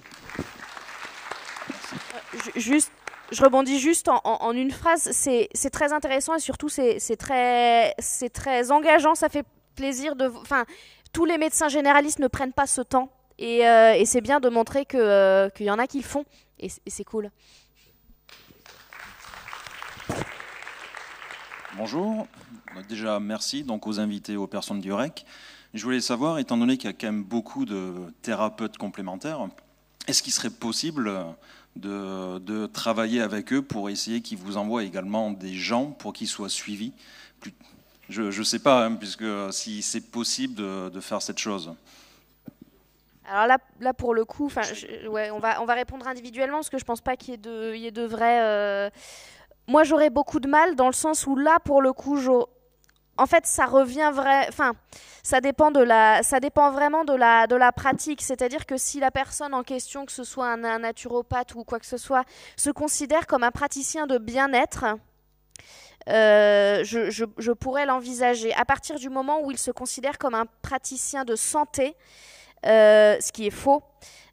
Je rebondis juste en une phrase. C'est très intéressant et surtout c'est très engageant. Ça fait plaisir Enfin, tous les médecins généralistes ne prennent pas ce temps et c'est bien de montrer qu'il y en a qui le font. Et c'est cool. Bonjour. Déjà, merci donc aux invités, aux personnes du REC. Je voulais savoir, étant donné qu'il y a quand même beaucoup de thérapeutes complémentaires, est-ce qu'il serait possible de travailler avec eux pour essayer qu'ils vous envoient également des gens pour qu'ils soient suivis? Je ne sais pas, puisque si c'est possible de faire cette chose. Alors là pour le coup, on va répondre individuellement parce que je pense pas qu'il y ait de vrai. Moi, j'aurais beaucoup de mal dans le sens où là, pour le coup, en fait, ça revient ça dépend vraiment de la pratique. C'est-à-dire que si la personne en question, que ce soit un naturopathe ou quoi que ce soit, se considère comme un praticien de bien-être. Je pourrais l'envisager. À partir du moment où il se considère comme un praticien de santé, ce qui est faux,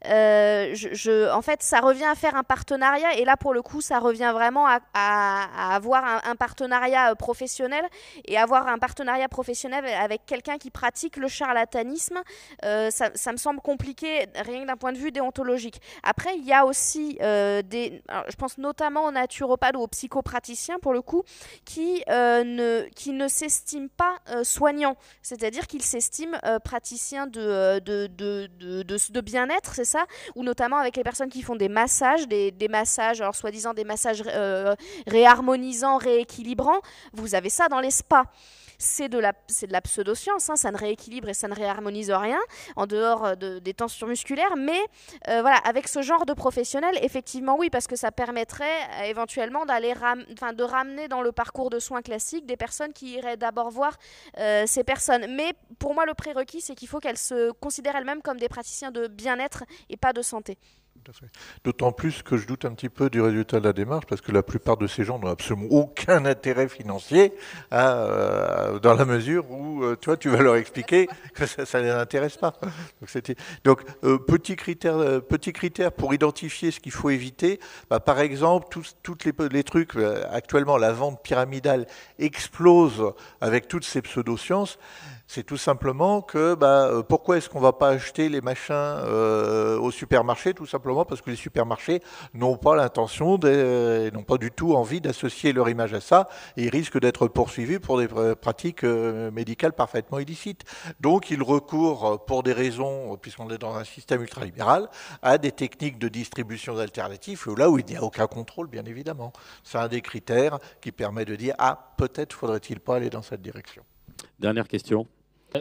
En fait, ça revient à faire un partenariat, et là, pour le coup, ça revient vraiment à avoir un partenariat professionnel, et avoir un partenariat professionnel avec quelqu'un qui pratique le charlatanisme. Ça me semble compliqué, rien que d'un point de vue déontologique. Après, il y a aussi alors, je pense notamment aux naturopathes ou aux psychopraticiens, pour le coup, qui ne s'estiment pas soignants, c'est-à-dire qu'ils s'estiment praticiens de bien-être, c'est ça, ou notamment avec les personnes qui font des massages, des massages, alors soi-disant des massages réharmonisants, rééquilibrants. Vous avez ça dans les spas. C'est de la pseudoscience, hein, ça ne rééquilibre et ça ne réharmonise rien en dehors des tensions musculaires, mais voilà, avec ce genre de professionnels, effectivement oui, parce que ça permettrait éventuellement de ramener dans le parcours de soins classique des personnes qui iraient d'abord voir ces personnes. Mais pour moi, le prérequis, c'est qu'il faut qu'elles se considèrent elles-mêmes comme des praticiens de bien-être et pas de santé. D'autant plus que je doute un petit peu du résultat de la démarche, parce que la plupart de ces gens n'ont absolument aucun intérêt financier, dans la mesure où toi, tu vas leur expliquer que ça ne les intéresse pas. Donc, petit critère pour identifier ce qu'il faut éviter. Par exemple, tous les trucs, actuellement, la vente pyramidale explose avec toutes ces pseudosciences. C'est tout simplement que pourquoi est-ce qu'on ne va pas acheter les machins au supermarché? Tout simplement parce que les supermarchés n'ont pas l'intention, n'ont pas du tout envie d'associer leur image à ça, et ils risquent d'être poursuivis pour des pratiques médicales parfaitement illicites. Donc ils recourent, pour des raisons, puisqu'on est dans un système ultralibéral, à des techniques de distribution alternatives, là où il n'y a aucun contrôle, bien évidemment. C'est un des critères qui permet de dire peut-être faudrait-il pas aller dans cette direction. Dernière question.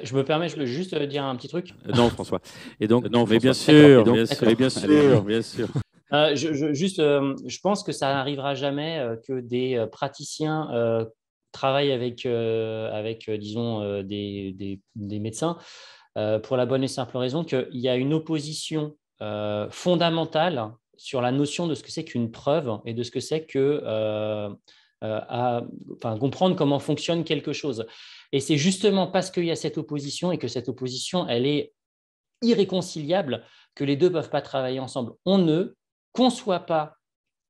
Je me permets, je veux juste dire un petit truc. Non, François. Et donc, non, mais bien sûr, bien sûr. Je pense que ça n'arrivera jamais que des praticiens travaillent avec disons, des médecins, pour la bonne et simple raison qu'il y a une opposition fondamentale sur la notion de ce que c'est qu'une preuve et de ce que c'est que comprendre comment fonctionne quelque chose. Et c'est justement parce qu'il y a cette opposition, et que cette opposition, elle est irréconciliable, que les deux ne peuvent pas travailler ensemble. On ne conçoit pas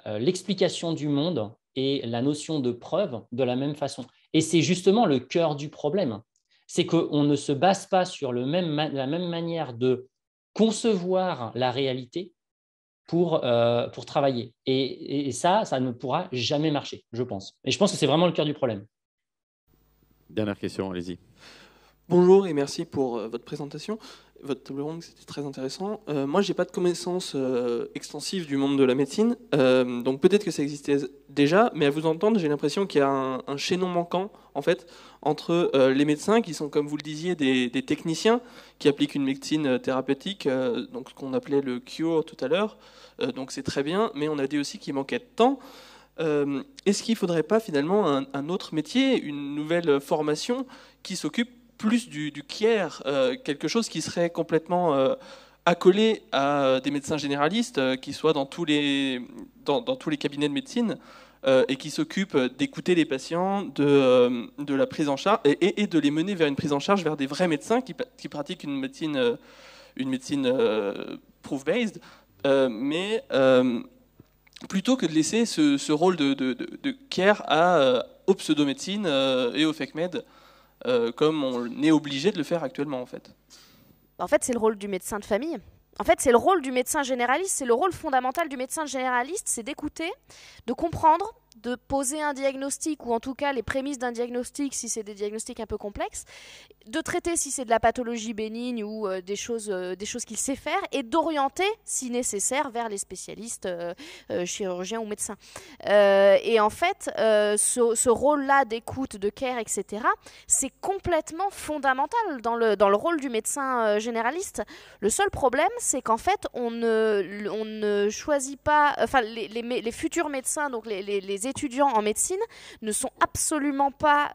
l'explication du monde et la notion de preuve de la même façon. Et c'est justement le cœur du problème. C'est qu'on ne se base pas sur la même manière de concevoir la réalité pour travailler. Et ça ne pourra jamais marcher, je pense. Et je pense que c'est vraiment le cœur du problème. Dernière question, allez-y. Bonjour et merci pour votre présentation. Votre table ronde, c'était très intéressant. Moi, je n'ai pas de connaissances extensives du monde de la médecine, donc peut-être que ça existait déjà, mais à vous entendre, j'ai l'impression qu'il y a un chaînon manquant, en fait, entre les médecins, qui sont, comme vous le disiez, des techniciens, qui appliquent une médecine thérapeutique, donc ce qu'on appelait le cure tout à l'heure, donc c'est très bien, mais on a dit aussi qu'il manquait de temps. Est-ce qu'il ne faudrait pas finalement un autre métier, une nouvelle formation qui s'occupe plus du care, quelque chose qui serait complètement accolé à des médecins généralistes qui soient dans tous les cabinets de médecine et qui s'occupent d'écouter les patients, de la prise en charge et de les mener vers une prise en charge vers des vrais médecins qui pratiquent une médecine proof-based, mais plutôt que de laisser ce rôle de care aux pseudomédecines et aux fake med, comme on est obligé de le faire actuellement, en fait. En fait, c'est le rôle du médecin de famille. En fait, c'est le rôle du médecin généraliste, c'est le rôle fondamental du médecin généraliste, c'est d'écouter, de comprendre, de poser un diagnostic, ou en tout cas les prémices d'un diagnostic si c'est des diagnostics un peu complexes, de traiter si c'est de la pathologie bénigne ou des choses qu'il sait faire, et d'orienter, si nécessaire, vers les spécialistes chirurgiens ou médecins. Et en fait, ce rôle-là d'écoute, de care, etc., c'est complètement fondamental dans le rôle du médecin généraliste. Le seul problème, c'est qu'en fait, on ne ne choisit pas, enfin les futurs médecins, donc les étudiants en médecine, ne sont absolument pas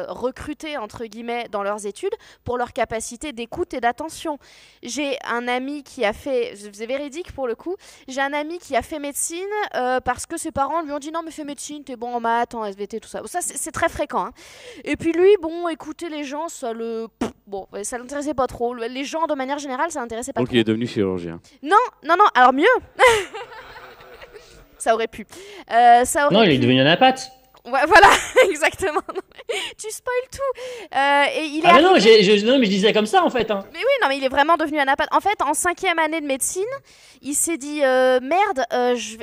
recrutés entre guillemets dans leurs études pour leur capacité d'écoute et d'attention. J'ai un ami qui a fait, c'est véridique pour le coup, j'ai un ami qui a fait médecine parce que ses parents lui ont dit non mais fais médecine, t'es bon en maths, en SVT, tout ça. Ça c'est très fréquent. Hein. Et puis lui, bon, écouter les gens, ça l'intéressait pas trop. Les gens de manière générale, ça l'intéressait pas trop. Donc il est devenu chirurgien. Non, alors mieux. Ça aurait pu. Non, il est devenu anapathe. Ouais, voilà, exactement. Tu spoil tout. Et il est mais non, mais je disais comme ça en fait. Hein. Mais oui, non, mais il est vraiment devenu anapathe. En fait, en 5e année de médecine, il s'est dit merde.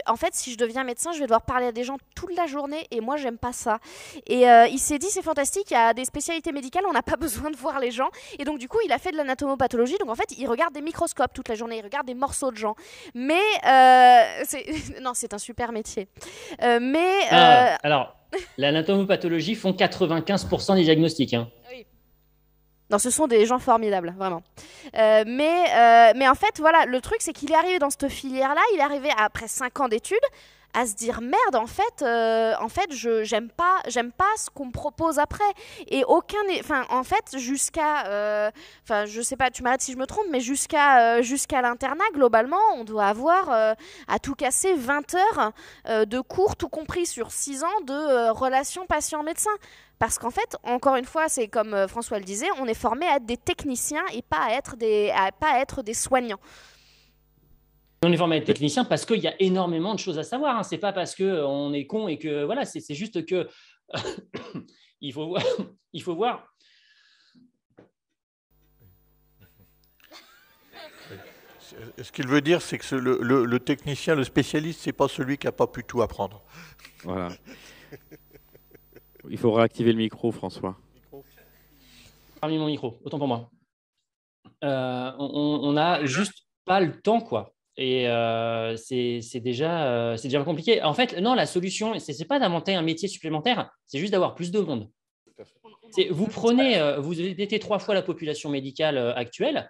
En fait, si je deviens médecin, je vais devoir parler à des gens toute la journée, et moi, j'aime pas ça. Et il s'est dit c'est fantastique. Il y a des spécialités médicales, on n'a pas besoin de voir les gens. Et donc du coup, il a fait de l'anatomopathologie. Donc en fait, il regarde des microscopes toute la journée, il regarde des morceaux de gens. Mais c'est un super métier. Alors. L'anatomopathologie font 95% des diagnostics. Hein. Oui. Non, ce sont des gens formidables, vraiment. Mais en fait, voilà, le truc, c'est qu'il est arrivé dans cette filière-là, il est arrivé après 5 ans d'études à se dire merde, en fait, j'aime pas ce qu'on me propose après. Et en fait, jusqu'à, je sais pas, tu m'arrêtes si je me trompe, mais jusqu'à l'internat, globalement, on doit avoir à tout casser 20 heures de cours, tout compris sur 6 ans de relations patient-médecin. Parce qu'en fait, encore une fois, c'est comme François le disait, on est formé à être des techniciens et pas à être des soignants. On est formé à être technicien parce qu'il y a énormément de choses à savoir. Hein. C'est pas parce qu'on est con et que voilà, c'est juste que il faut voir. Ce qu'il veut dire, c'est que le technicien, le spécialiste, c'est pas celui qui n'a pas pu tout apprendre. Voilà. Il faut réactiver le micro, François. Parmi mon micro, autant pour moi. On n'a juste pas le temps, quoi. Et c'est déjà compliqué. En fait, non, la solution, c'est pas d'inventer un métier supplémentaire, c'est juste d'avoir plus de monde. Vous étez 3 fois la population médicale actuelle,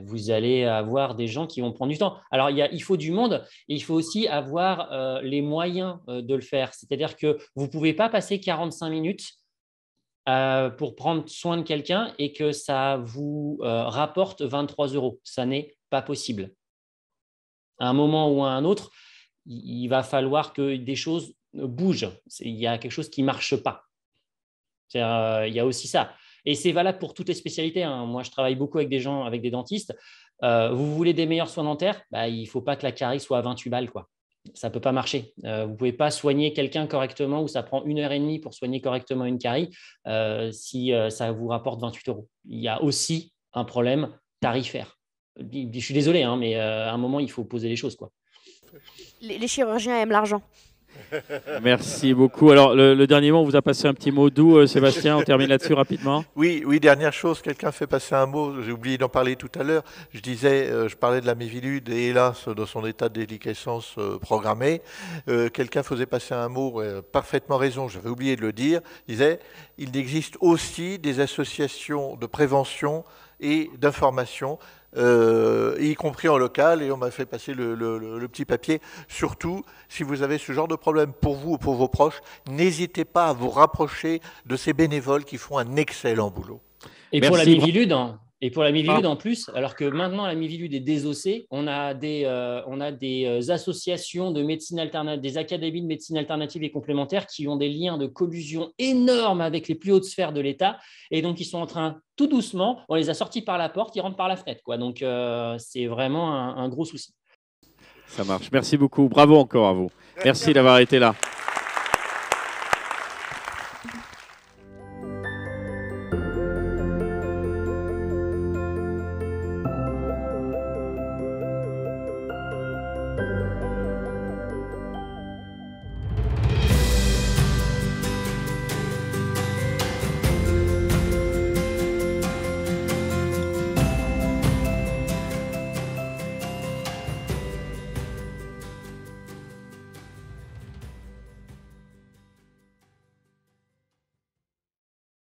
vous allez avoir des gens qui vont prendre du temps. Alors, il faut du monde et il faut aussi avoir les moyens de le faire. C'est-à-dire que vous ne pouvez pas passer 45 minutes pour prendre soin de quelqu'un et que ça vous rapporte 23 €. Ça n'est pas possible. À un moment ou à un autre, il va falloir que des choses bougent. Il y a quelque chose qui ne marche pas. Il y a aussi ça. Et c'est valable pour toutes les spécialités. Hein. Moi, je travaille beaucoup avec des gens, avec des dentistes. Vous voulez des meilleurs soins dentaires, il ne faut pas que la carie soit à 28 balles, quoi. Ça ne peut pas marcher. Vous ne pouvez pas soigner quelqu'un correctement ou ça prend 1h30 pour soigner correctement une carie si ça vous rapporte 28 €. Il y a aussi un problème tarifaire. Je suis désolé, hein, mais à un moment, il faut poser les choses, quoi. Les chirurgiens aiment l'argent. Merci beaucoup. Alors, le dernier mot, on vous a passé un petit mot doux, Sébastien. On termine là-dessus rapidement. Oui, dernière chose. Quelqu'un fait passer un mot. J'ai oublié d'en parler tout à l'heure. Je parlais de la Miviludes et hélas, dans son état de déliquescence programmée. Quelqu'un faisait passer un mot, parfaitement raison, j'avais oublié de le dire. Il disait, il existe aussi des associations de prévention et d'information, y compris en local, et on m'a fait passer le petit papier. Surtout, si vous avez ce genre de problème pour vous ou pour vos proches, n'hésitez pas à vous rapprocher de ces bénévoles qui font un excellent boulot. Et pour la Miviludes, en plus, alors que maintenant la Miviludes est désossée, on a des associations de médecine alternative, des académies de médecine alternative et complémentaire qui ont des liens de collusion énormes avec les plus hautes sphères de l'État, et donc ils sont en train, tout doucement, on les a sortis par la porte, ils rentrent par la fenêtre, quoi. Donc c'est vraiment un gros souci. Ça marche. Merci beaucoup. Bravo encore à vous. Merci d'avoir été là.